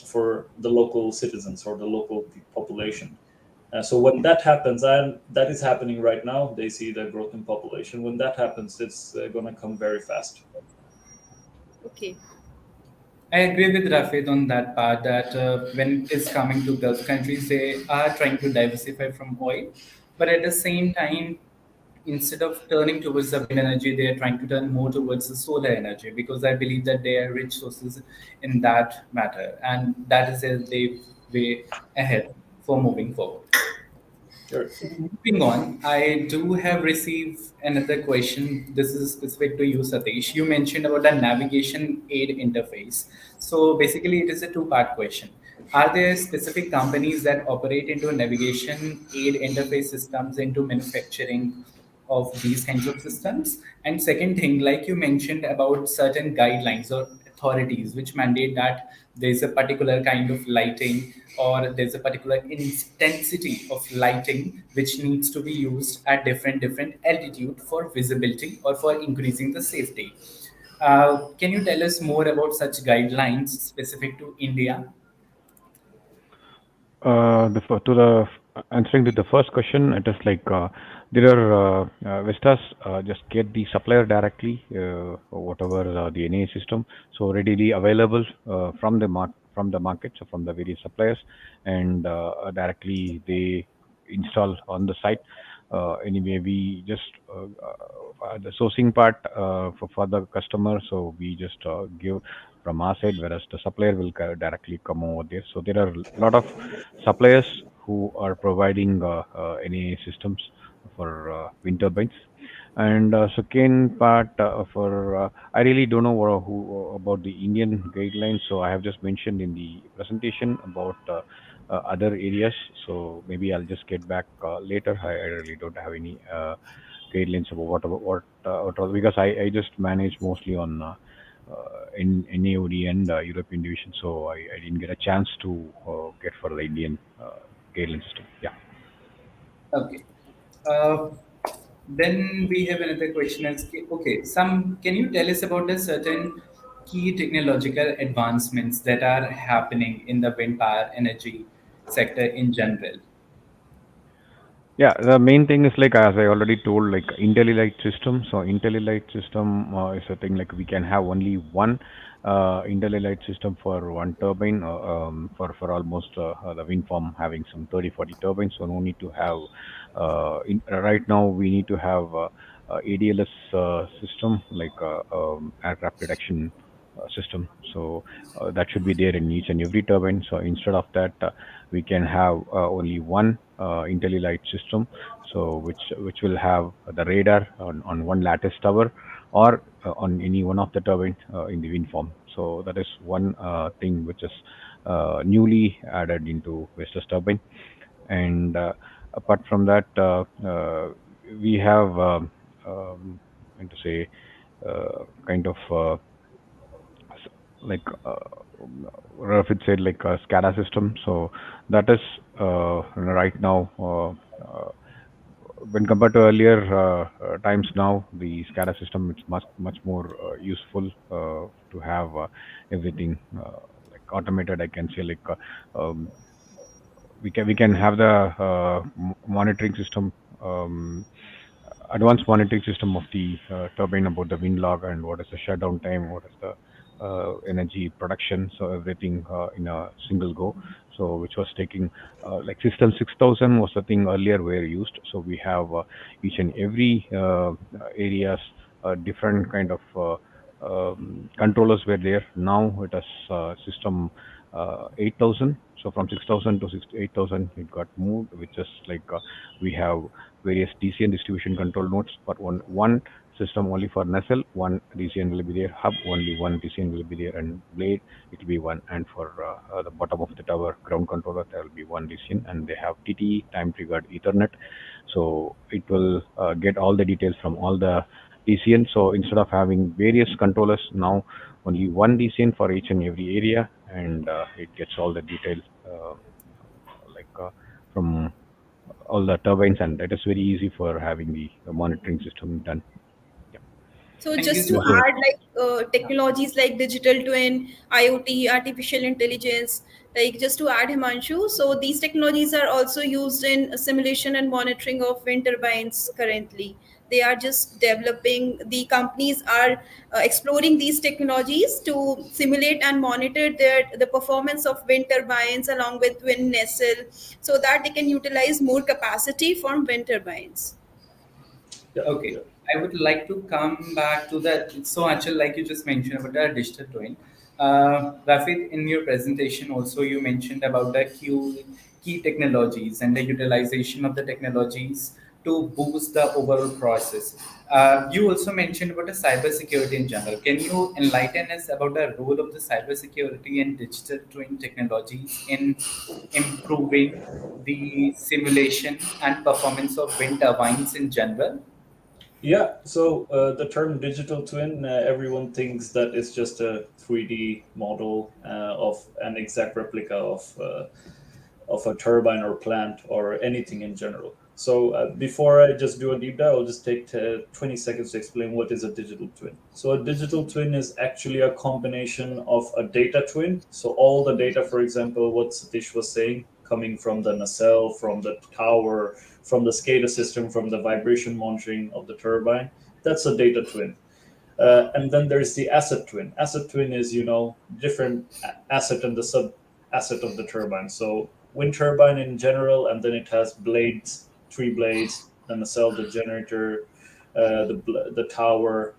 for the local citizens or the local population. So when that happens, and that is happening right now, they see the growth in population. When that happens, it's going to come very fast. Okay. I agree with Rafid on that part that when it is coming to Gulf countries, they are trying to diversify from oil, but at the same time, instead of turning towards the wind energy, they are trying to turn more towards the solar energy because I believe that they are rich sources in that matter, and that is a way ahead for moving forward. Sure. Moving on, I do have received another question. This is specific to you, Satish. You mentioned about the navigation aid interface. So basically, it is a two-part question. Are there specific companies that operate into navigation aid interface systems into manufacturing of these kinds of systems? And second thing, like you mentioned about certain guidelines or authorities which mandate that there's a particular kind of lighting or there's a particular intensity of lighting which needs to be used at different altitude for visibility or for increasing the safety. Can you tell us more about such guidelines specific to India? To the answering to the first question, it is like there are Vistas just get the supplier directly, or whatever the NA system, so readily available from the market, so from the various suppliers, and directly they install on the site. anyway, we just the sourcing part for the customer, so we just give from our side, whereas the supplier will directly come over there. So there are a lot of suppliers who are providing NA systems for wind turbines. And second part for I really don't know who about the Indian guidelines. So I have just mentioned in the presentation about other areas. So maybe I'll just get back later. I really don't have any guidelines about what because I just manage mostly on in NAOD and European division. So I didn't get a chance to get for the Indian guideline system. Yeah. Okay. Uh, then we have another question. Okay, can you tell us about the certain key technological advancements that are happening in the wind power energy sector in general? Yeah, the main thing is like as I already told, like IntelliLight system. So IntelliLight system is a thing like we can have only one IntelliLight system for one turbine for almost the wind farm having some 30-40 turbines. So no need to have right now we need to have ADLS system like aircraft detection system. So that should be there in each and every turbine. So instead of that, we can have only one IntelliLight system, so which will have the radar on one lattice tower or on any one of the turbine in the wind farm. So that is one thing which is newly added into Vestas turbine. And apart from that, we have going to say kind of like Rafid said, like a SCADA system. So that is right now when compared to earlier times. Now the SCADA system it's much more useful to have everything like automated. I can say like we can have the monitoring system. Advanced monitoring system of the turbine about the wind log and what is the shutdown time, what is the energy production. So everything in a single go. So which was taking like system 6000 was the thing earlier were used. So we have each and every areas different kind of controllers were there. Now it is system 8000. So from 6000 to 8000 it got moved, which is like we have various DCN distribution control nodes, but one system only for nacelle, one DCN will be there, hub only one DCN will be there, and blade it will be one. And for the bottom of the tower ground controller there will be one DCN, and they have TTE time triggered Ethernet. So it will get all the details from all the DCN. So instead of having various controllers, now only one DCN for each and every area, and it gets all the details like from all the turbines, and it is very easy for having the monitoring system done. Yeah. So Thank you just to so Yes, sir. much. add, like technologies like digital twin, IoT, artificial intelligence, like just to add Himanshu, so these technologies are also used in simulation and monitoring of wind turbines currently. They are just developing. The companies are exploring these technologies to simulate and monitor the performance of wind turbines along with wind nacelle, so that they can utilize more capacity from wind turbines. Yeah, Okay, yeah. I would like to come back to that. So, Achal, like you just mentioned about the digital twin. Rafid, in your presentation, also you mentioned about the key technologies and the utilization of the technologies to boost the overall process. You also mentioned about the cybersecurity in general. Can you enlighten us about the role of the cybersecurity and digital twin technologies in improving the simulation and performance of wind turbines in general? Yeah, so the term digital twin, everyone thinks that it's just a 3D model of an exact replica of a turbine or plant or anything in general. So before I just do a deep dive, I'll just take 20 seconds to explain what is a digital twin. So a digital twin is actually a combination of a data twin. So all the data, for example, what Satish was saying, coming from the nacelle, from the tower, from the SCADA system, from the vibration monitoring of the turbine, that's a data twin. And then there's the asset twin. Asset twin is, different asset and the sub asset of the turbine. So wind turbine in general, and then it has blades, three blades, the nacelle, the generator, the tower,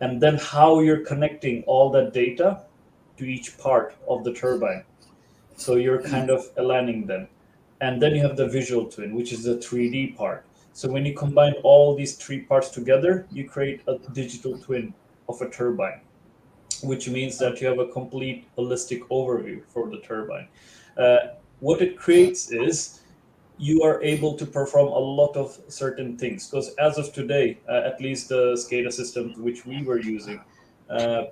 and then how you're connecting all that data to each part of the turbine. So you're kind of aligning them. And then you have the visual twin, which is the 3D part. So when you combine all these three parts together, you create a digital twin of a turbine, which means that you have a complete holistic overview for the turbine. What it creates is you are able to perform a lot of certain things, because as of today, at least the SCADA systems which we were using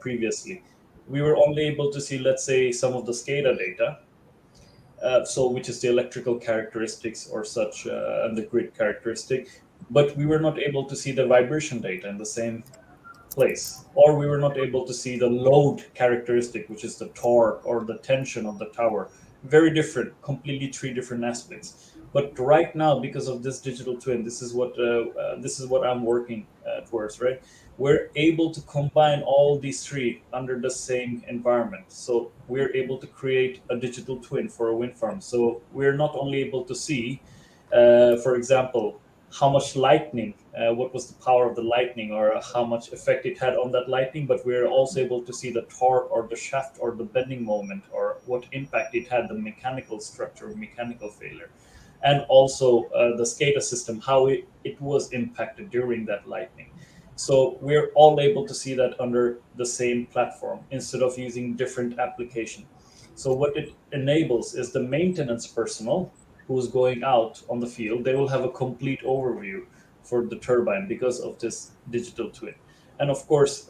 previously, we were only able to see, let's say, some of the SCADA data, so which is the electrical characteristics or such, and the grid characteristic, but we were not able to see the vibration data in the same place, or we were not able to see the load characteristic, which is the torque or the tension of the tower. Very different, completely three different aspects. But right now, because of this digital twin, this is what I'm working towards, right? We're able to combine all these three under the same environment. So we're able to create a digital twin for a wind farm. So we're not only able to see, for example, how much lightning, what was the power of the lightning, or how much effect it had on that lightning, but we're also able to see the torque or the shaft or the bending moment, or what impact it had, the mechanical structure, mechanical failure, and also the SCADA system, how it was impacted during that lightning. So we're all able to see that under the same platform instead of using different application. So what it enables is the maintenance personnel who's going out on the field, they will have a complete overview for the turbine because of this digital twin. And of course,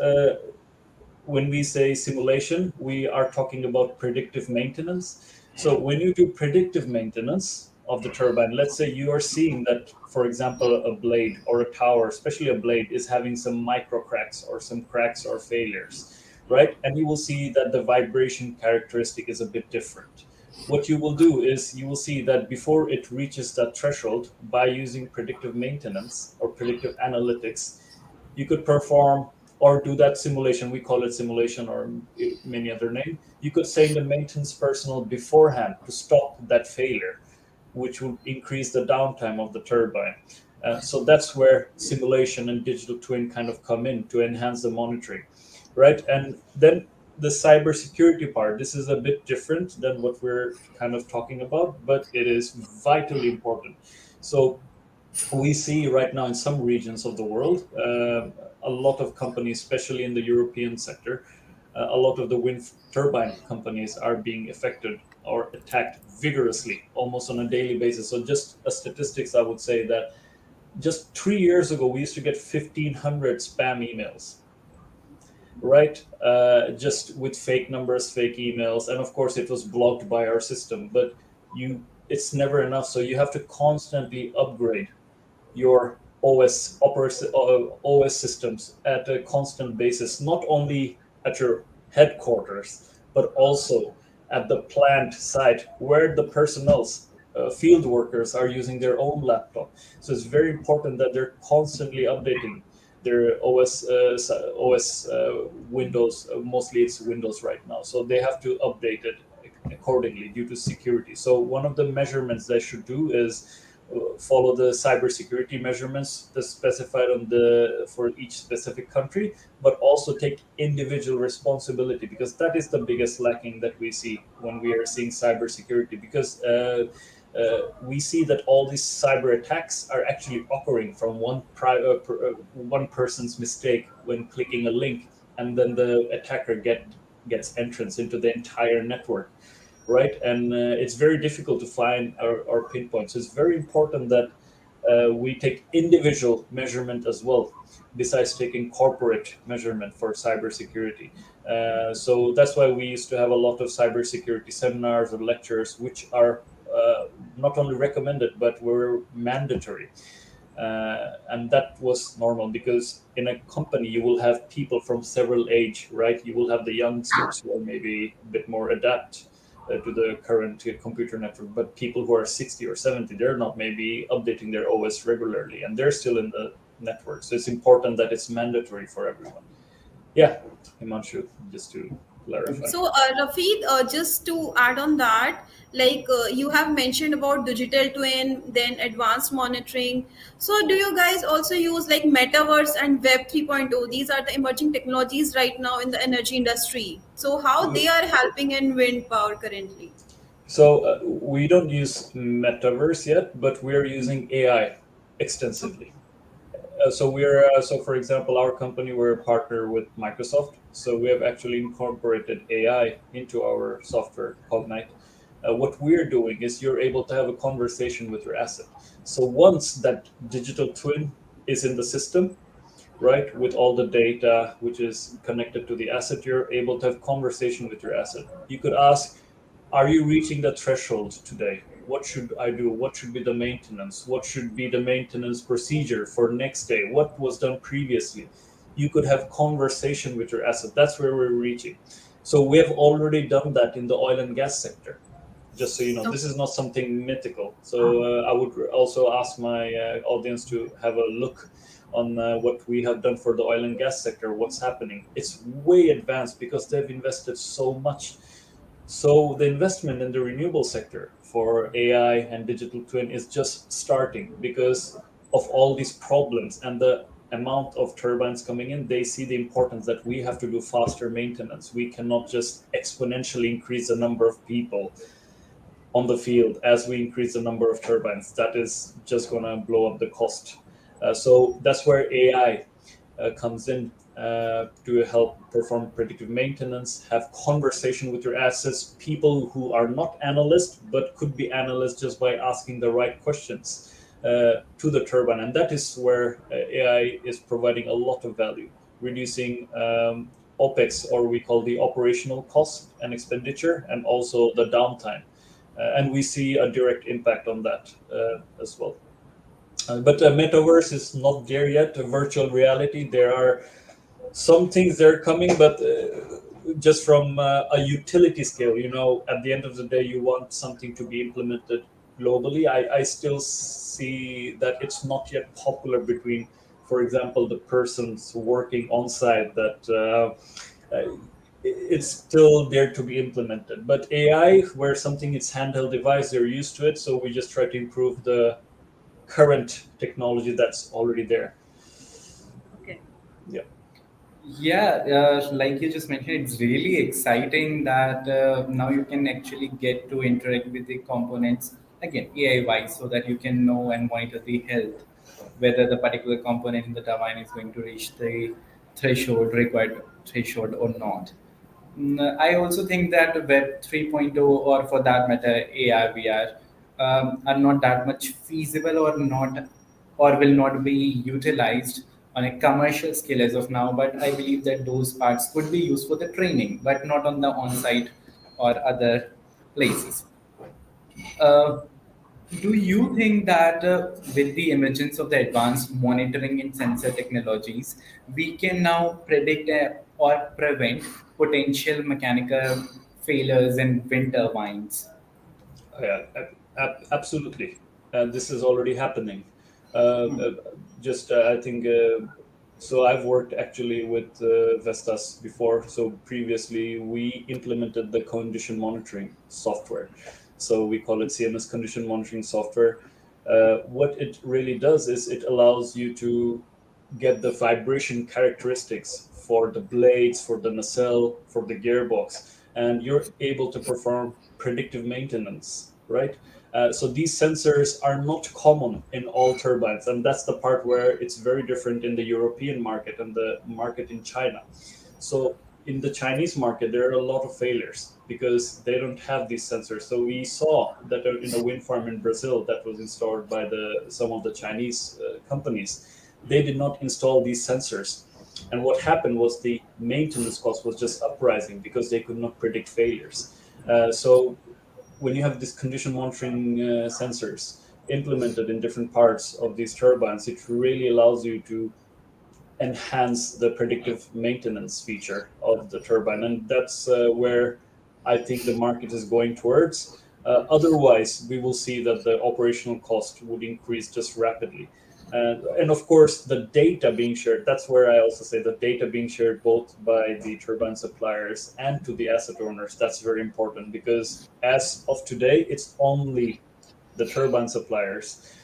when we say simulation, we are talking about predictive maintenance. So when you do predictive maintenance of the turbine, let's say you are seeing that, for example, a blade or a tower, especially a blade, is having some micro cracks or some cracks or failures, right? And you will see that the vibration characteristic is a bit different. What you will do is you will see that before it reaches that threshold, by using predictive maintenance or predictive analytics, you could perform or do that simulation. We call it simulation, or many other name. You could say the maintenance personnel beforehand to stop that failure, which will increase the downtime of the turbine. So that's where simulation and digital twin kind of come in to enhance the monitoring, right? And then the cybersecurity part, this is a bit different than what we're kind of talking about, but it is vitally important. So we see right now in some regions of the world, a lot of companies, especially in the European sector, a lot of the wind turbine companies are being affected or attacked vigorously, almost on a daily basis. So just a statistics, I would say that just 3 years ago, we used to get 1,500 spam emails, right? Just with fake numbers, fake emails, and of course it was blocked by our system. But it's never enough. So you have to constantly upgrade your OS systems at a constant basis, not only at your headquarters, but also at the plant site where the personnel's field workers are using their own laptop. So it's very important that they're constantly updating their OS Windows. Mostly it's Windows right now, so they have to update it accordingly due to security. So one of the measurements they should do is follow the cybersecurity measurements that's specified for each specific country, but also take individual responsibility, because that is the biggest lacking that we see when we are seeing cybersecurity. Because we see that all these cyber attacks are actually occurring from one person's mistake when clicking a link, and then the attacker gets entrance into the entire network, right? And it's very difficult to find or pinpoint. So it's very important that we take individual measurement as well, besides taking corporate measurement for cybersecurity. So that's why we used to have a lot of cybersecurity seminars or lectures, which are not only recommended, but were mandatory. And that was normal, because in a company you will have people from several age, right? You will have the youngsters who are maybe a bit more adapt to the current computer network, but people who are 60 or 70, they're not maybe updating their OS regularly, and they're still in the network. So it's important that it's mandatory for everyone. Yeah, Himanshu, just to clarify. So, Rafid, just to add on that, Like you have mentioned about digital twin, then advanced monitoring. So do you guys also use like metaverse and web 3.0? These are the emerging technologies right now in the energy industry. So how they are helping in wind power currently? So we don't use metaverse yet, but we're using AI extensively. So for example, our company, we're a partner with Microsoft, so we have actually incorporated AI into our software Cognite. What we're doing is you're able to have a conversation with your asset. So once that digital twin is in the system, right, with all the data which is connected to the asset, you're able to have conversation with your asset. You could ask, are you reaching the threshold today? What should I do? What should be the maintenance? What should be the maintenance procedure for next day? What was done previously? You could have conversation with your asset. That's where we're reaching. So we have already done that in the oil and gas sector. Just so you know, this is not something mythical. So I would also ask my audience to have a look on what we have done for the oil and gas sector. What's happening? It's way advanced because they've invested so much. So the investment in the renewable sector for AI and digital twin is just starting because of all these problems and the amount of turbines coming in. They see the importance that we have to do faster maintenance. We cannot just exponentially increase the number of people on the field as we increase the number of turbines. That is just going to blow up the cost. So that's where AI comes in to help perform predictive maintenance, have conversation with your assets, people who are not analysts but could be analysts just by asking the right questions to the turbine. And that is where AI is providing a lot of value, reducing OPEX, or we call the operational cost and expenditure, and also the downtime. And we see a direct impact on that as well. But metaverse is not there yet. Virtual reality, there are some things that are coming, but just from a utility scale, at the end of the day, you want something to be implemented globally. I still see that it's not yet popular between, for example, the persons working on site, that it's still there to be implemented. But AI, where something is handheld device, they're used to it. So we just try to improve the current technology that's already there. Okay. Yeah. Yeah, like you just mentioned, it's really exciting that now you can actually get to interact with the components again AI wise, so that you can know and monitor the health, whether the particular component in the turbine is going to reach the required threshold or not. I also think that Web 3.0, or for that matter AR VR, are not that much feasible, or not, or will not be utilized on a commercial scale as of now. But I believe that those parts could be used for the training, but not on the on-site or other places. Uh, do you think that with the emergence of the advanced monitoring and sensor technologies, we can now predict or prevent potential mechanical failures in wind turbines? Yeah, absolutely. This is already happening. Just, I think, so I've worked actually with Vestas before. So previously, we implemented the condition monitoring software. So we call it CMS condition monitoring software. What it really does is it allows you to get the vibration characteristics for the blades, for the nacelle, for the gearbox, and you're able to perform predictive maintenance, right? So these sensors are not common in all turbines, and that's the part where it's very different in the European market and the market in China. So in the Chinese market, there are a lot of failures because they don't have these sensors. So we saw that in a wind farm in Brazil that was installed by some of the Chinese companies, they did not install these sensors. And what happened was the maintenance cost was just uprising because they could not predict failures. So when you have this condition monitoring sensors implemented in different parts of these turbines, it really allows you to enhance the predictive maintenance feature of the turbine. And that's where I think the market is going towards. Otherwise, we will see that the operational cost would increase just rapidly. And of course, the data being shared, that's where I also say the data being shared both by the turbine suppliers and to the asset owners, that's very important, because as of today, it's only the turbine suppliers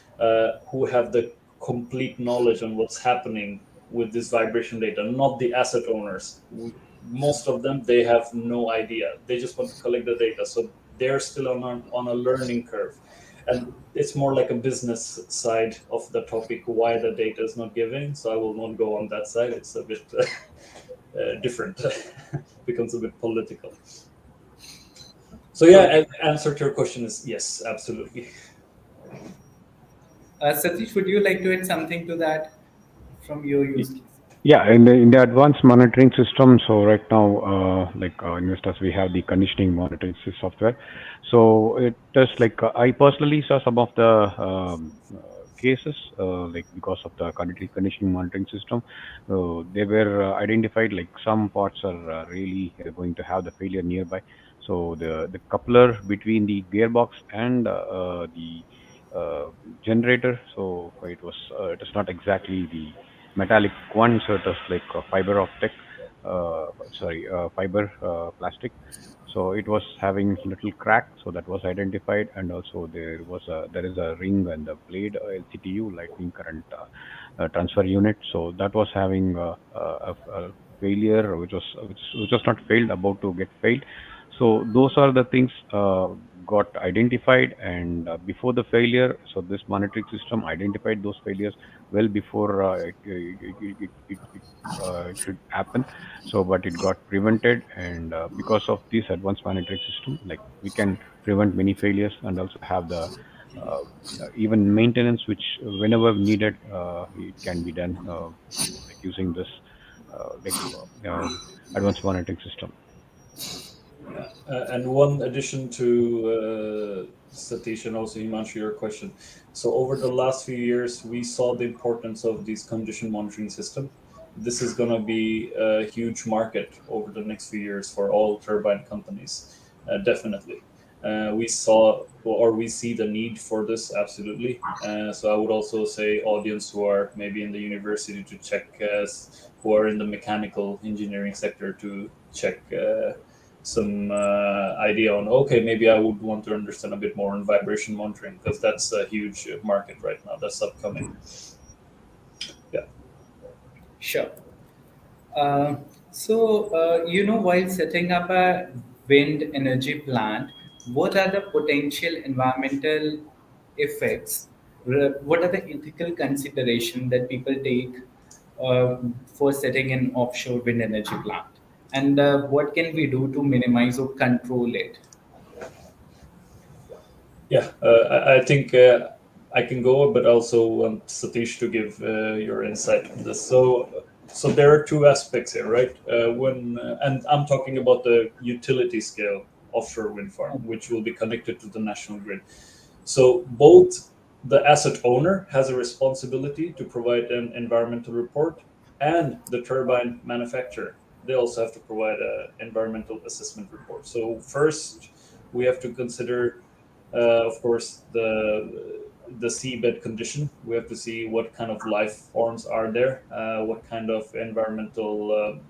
who have the complete knowledge on what's happening with this vibration data, not the asset owners. Most of them, they have no idea. They just want to collect the data. So they're still on a learning curve. And it's more like a business side of the topic, why the data is not giving. So I will not go on that side. It's a bit different. Becomes a bit political. So yeah, answer to your question is yes, absolutely. Satish, would you like to add something to that from your use case? Yeah, in the advanced monitoring system, so right now, investors, we have the conditioning monitoring software. So it is like I personally saw some of the cases, like because of the conditioning monitoring system, they were identified like some parts are really going to have the failure nearby. So the coupler between the gearbox and the uh, generator, so it is not exactly the metallic one, so it is like fiber optic, fiber plastic. So it was having little crack, so that was identified, and also there is a ring and the blade, LCTU, lightning current transfer unit. So that was having a failure, which was not failed, about to get failed. So those are the things got identified, and before the failure, so this monitoring system identified those failures well before it should happen. So but it got prevented, and because of this advanced monitoring system, like we can prevent many failures and also have the uh, even maintenance, which whenever needed, it can be done, like using this advanced monitoring system. And one addition to Satish and also Himanshu, your question. So over the last few years, we saw the importance of these condition monitoring system. This is going to be a huge market over the next few years for all turbine companies, definitely. We saw or we see the need for this absolutely. So I would also say audience who are maybe in the university to check, who are in the mechanical engineering sector to check. Some idea on, okay, maybe I would want to understand a bit more on vibration monitoring, because that's a huge market right now that's upcoming. Yeah. Sure. Uh, while setting up a wind energy plant, what are the potential environmental effects? What are the ethical considerations that people take for setting an offshore wind energy plant? And what can we do to minimize or control it? Yeah, I think I can go, but also want Satish to give your insight on this. So there are two aspects here, right? And I'm talking about the utility scale offshore wind farm, which will be connected to the national grid. So both the asset owner has a responsibility to provide an environmental report, and the turbine manufacturer, they also have to provide an environmental assessment report. So first, we have to consider, of course, the seabed condition. We have to see what kind of life forms are there, what kind of environmental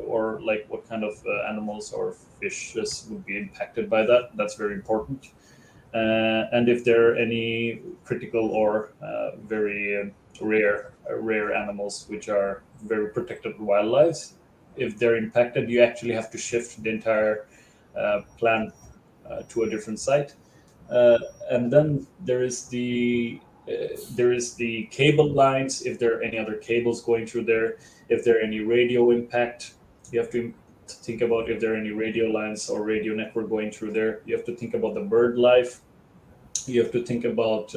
or like what kind of animals or fishes would be impacted by that. That's very important. And if there are any critical or very rare animals which are very protected wildlife, if they're impacted, you actually have to shift the entire plan to a different site. Uh, and then there is the cable lines. If there are any other cables going through there, if there are any radio impact, you have to think about if there are any radio lines or radio network going through there. You have to think about the bird life. You have to think about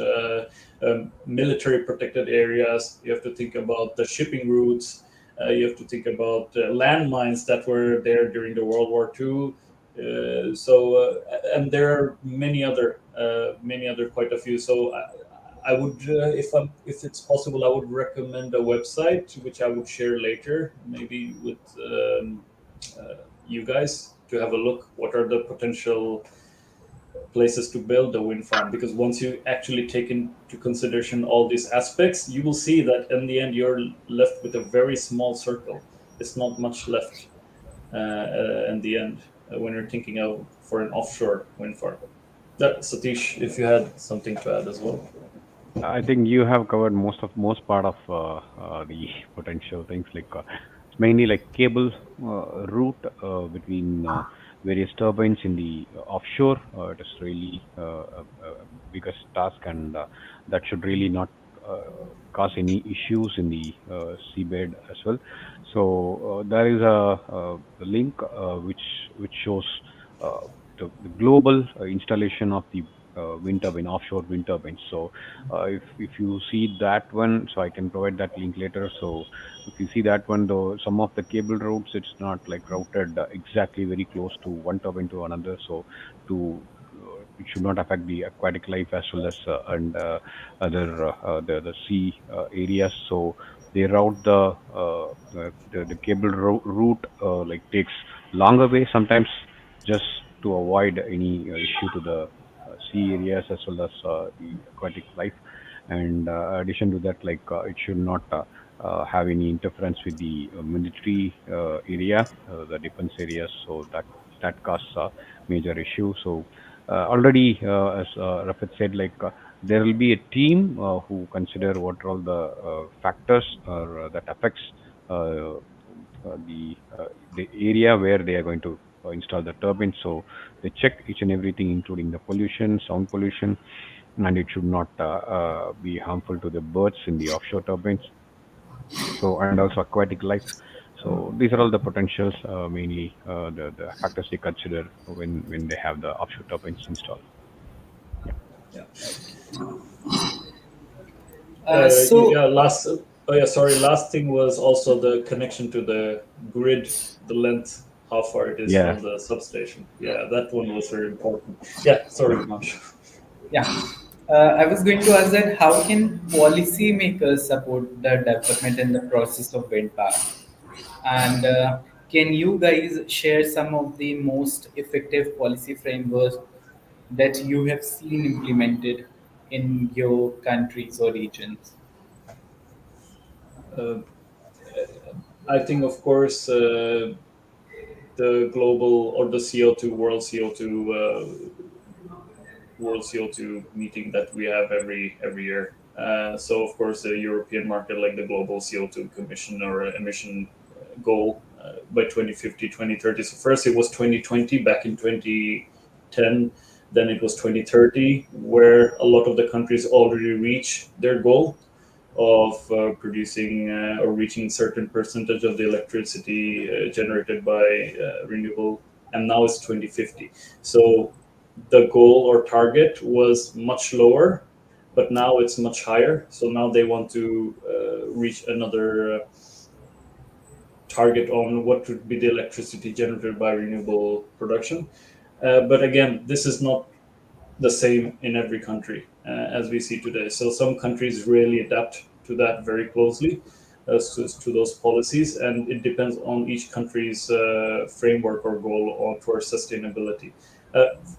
military protected areas. You have to think about the shipping routes. You have to think about landmines that were there during the World War II. And there are many other, quite a few. So I would, if it's possible, I would recommend a website which I would share later, maybe with you guys, to have a look. What are the potential places to build a wind farm, because once you actually take into consideration all these aspects, you will see that in the end you're left with a very small circle. It's not much left in the end when you're thinking of for an offshore wind farm. That, Satish, if you had something to add as well. I think you have covered most part of the potential things. Like it's mainly like cable route between various turbines in the offshore. It is really a biggest task, and that should really not uh, cause any issues in the seabed as well. So there is a link which shows uh, the global installation of the wind turbine, offshore wind turbines. So if you see that one, so I can provide that link later. So if you see that one, though, some of the cable routes, it's not like routed exactly very close to one turbine to another. So to it should not affect the aquatic life as well as and other the sea areas. So they route the cable route like takes longer way sometimes, just to avoid any issue to the sea areas as well as the aquatic life. And addition to that, like it should not have any interference with the military area, the defense areas. So that causes a major issue. So already, as Rafet said, like there will be a team who consider what are all the factors or that affects the area where they are going to install the turbine. So they check each and everything, including the pollution, sound pollution, and it should not be harmful to the birds in the offshore turbines. So and also aquatic life. So these are all the potentials, mainly the factors they consider when they have the offshore turbines installed. Yeah. Yeah. So, Yeah, last. Oh yeah, sorry. Last thing was also the connection to the grid, the length, how far it is Yeah. from the substation. Yeah, that one was very important. Yeah, sorry, Manshu. yeah, I was going to ask that how can policymakers support the development and the process of wind power? And can you guys share some of the most effective policy frameworks that you have seen implemented in your countries or regions? Uh, I think, of course, the global or the CO2 world CO2 meeting that we have every year. So of course the European market, like the global CO2 commission or emission goal by 2050, 2030. So first it was 2020 back in 2010, then it was 2030, where a lot of the countries already reached their goal of producing or reaching certain percentage of the electricity generated by renewable, and now it's 2050. So the goal or target was much lower, but now it's much higher. So now they want to reach another target on what would be the electricity generated by renewable production. But again, this is not the same in every country as we see today. So some countries really adapt to that very closely to those policies, and it depends on each country's framework or goal or towards sustainability.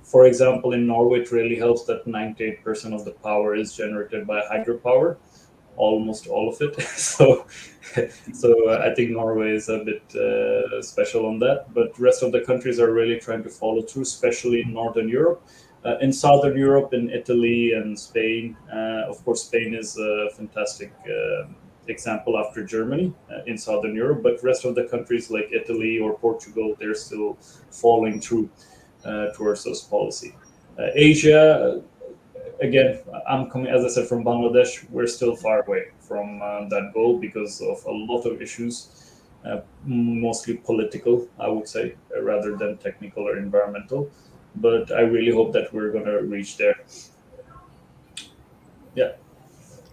For example, in Norway, it really helps that 98% of the power is generated by hydropower, almost all of it. So I think Norway is a bit special on that, but rest of the countries are really trying to follow through, especially in Northern Europe. In Southern Europe, in Italy and Spain, of course, Spain is a fantastic example after Germany in Southern Europe, but rest of the countries like Italy or Portugal, they're still following through towards those policy. Asia, again, I'm coming, as I said, from Bangladesh. We're still far away from that goal because of a lot of issues, mostly political, I would say, rather than technical or environmental. But I really hope that we're going to reach there. Yeah.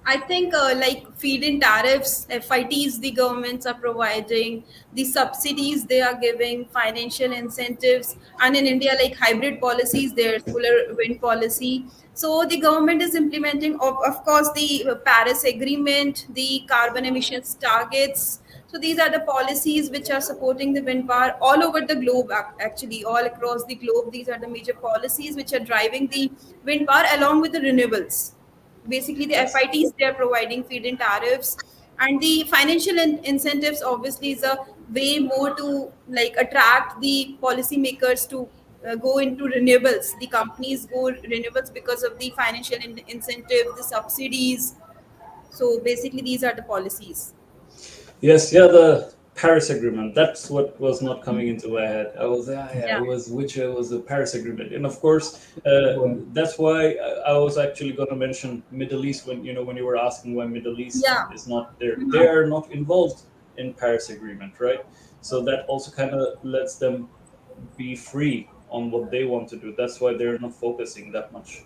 I think like feed-in tariffs, FITs the governments are providing, the subsidies they are giving, financial incentives, and in India like hybrid policies, their solar wind policy. So the government is implementing, of course, the Paris Agreement, the carbon emissions targets. So these are the policies which are supporting the wind power all over the globe, actually, all across the globe. These are the major policies which are driving the wind power along with the renewables. Basically, the Yes. FITs, they are providing feed-in tariffs, and the financial incentives obviously is a way more to like attract the policymakers to go into renewables. The companies go renewables because of the financial incentives, the subsidies. So basically, these are the policies. Yes, yeah, the Paris Agreement. That's what was not coming into my head. I was, yeah, Yeah. it was which was the Paris Agreement, and of course, Well, that's why I was actually going to mention Middle East when when you were asking why Middle East Yeah. is not there. They are not involved in Paris Agreement, right? So that also kind of lets them be free on what they want to do. That's why they're not focusing that much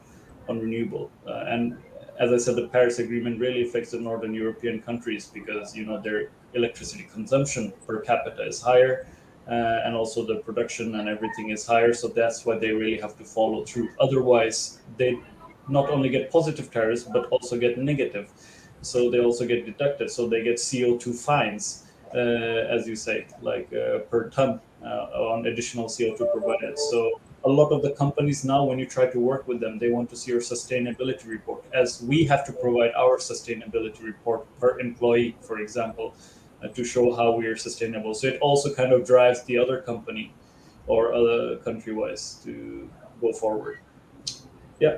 on renewable. And as I said, the Paris Agreement really affects the Northern European countries because their electricity consumption per capita is higher, and also the production and everything is higher. So that's why they really have to follow through. Otherwise, they not only get positive tariffs but also get negative. So they also get deducted. So they get CO2 fines, as you say, like per ton on additional CO2 provided. So a lot of the companies now, when you try to work with them, they want to see your sustainability report, as we have to provide our sustainability report per employee, for example, to show how we are sustainable. So it also kind of drives the other company or other country wise to go forward. Yeah.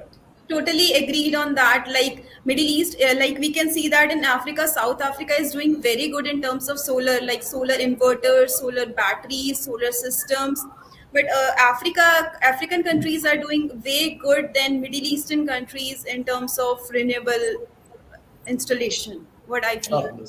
Totally agreed on that. Like Middle East, like we can see that in Africa, South Africa is doing very good in terms of solar, like solar inverters, solar batteries, solar systems. But African countries are doing way good than Middle Eastern countries in terms of renewable installation. What I feel. Oh,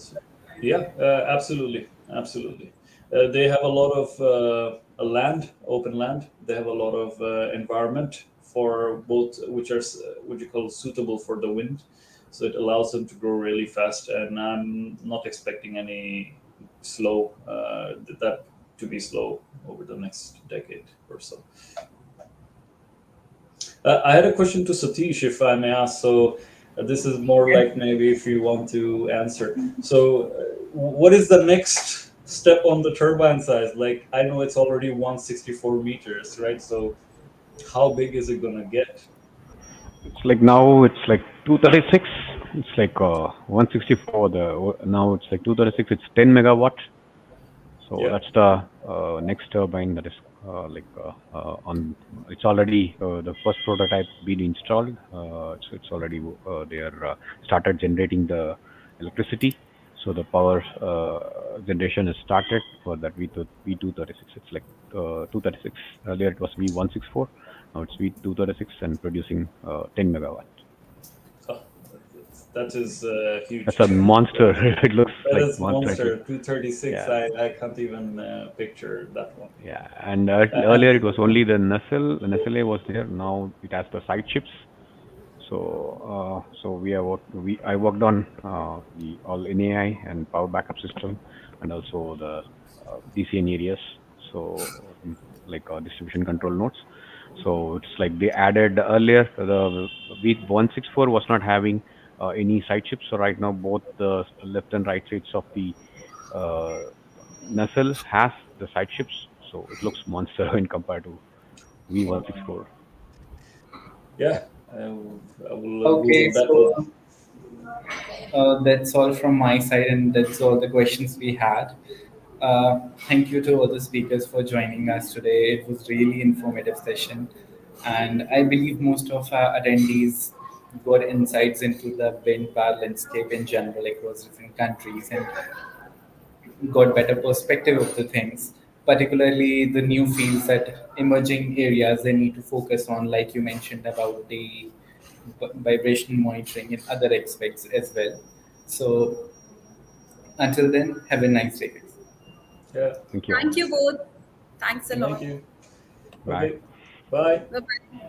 yeah, absolutely, absolutely. They have a lot of land, open land. They have a lot of environment for both, which are what you call suitable for the wind. So it allows them to grow really fast. And I'm not expecting any slow that to be slow over the next decade or so. I had a question to Satish, if I may ask. So this is more like maybe if you want to answer. So what is the next step on the turbine size? Like I know it's already 164 meters, right? So how big is it gonna get? It's like now it's like 236. It's like 164. The now it's like 236. It's 10 megawatt. So Yeah. that's the next turbine that is on. It's already the first prototype been installed. It's already they are started generating the electricity. So the power generation is started for that V236. It's like 236. Earlier it was V164. Now it's V236 and producing 10 megawatt. Oh, that is That's huge. a monster. It looks That like is monster. monster. 236. Yeah. I can't even picture that one. Yeah, and And earlier it was only the Nacelle. The Nacelle was there. Now it has the side chips. So we are I worked on the all NAI and power backup system, and also the DCN areas. So like distribution control nodes. So it's like they added earlier the V164 was not having any side chips. So right now both the left and right sides of the uh, Nacelle has the side chips, so it looks monster when compared to V164. yeah, I will okay, Google that so one. that's all from my side, and that's all the questions we had. Thank you to all the speakers for joining us today. It was really informative session, and I believe most of our attendees got insights into the wind power landscape in general across different countries and got better perspective of the things, particularly the new fields that emerging areas they need to focus on, like you mentioned about the vibration monitoring and other aspects as well. So until then, have a nice day, guys. Yeah. Thank you all. Thank you both. Thanks a Thank lot. you. Bye. Okay. Bye. Bye bye.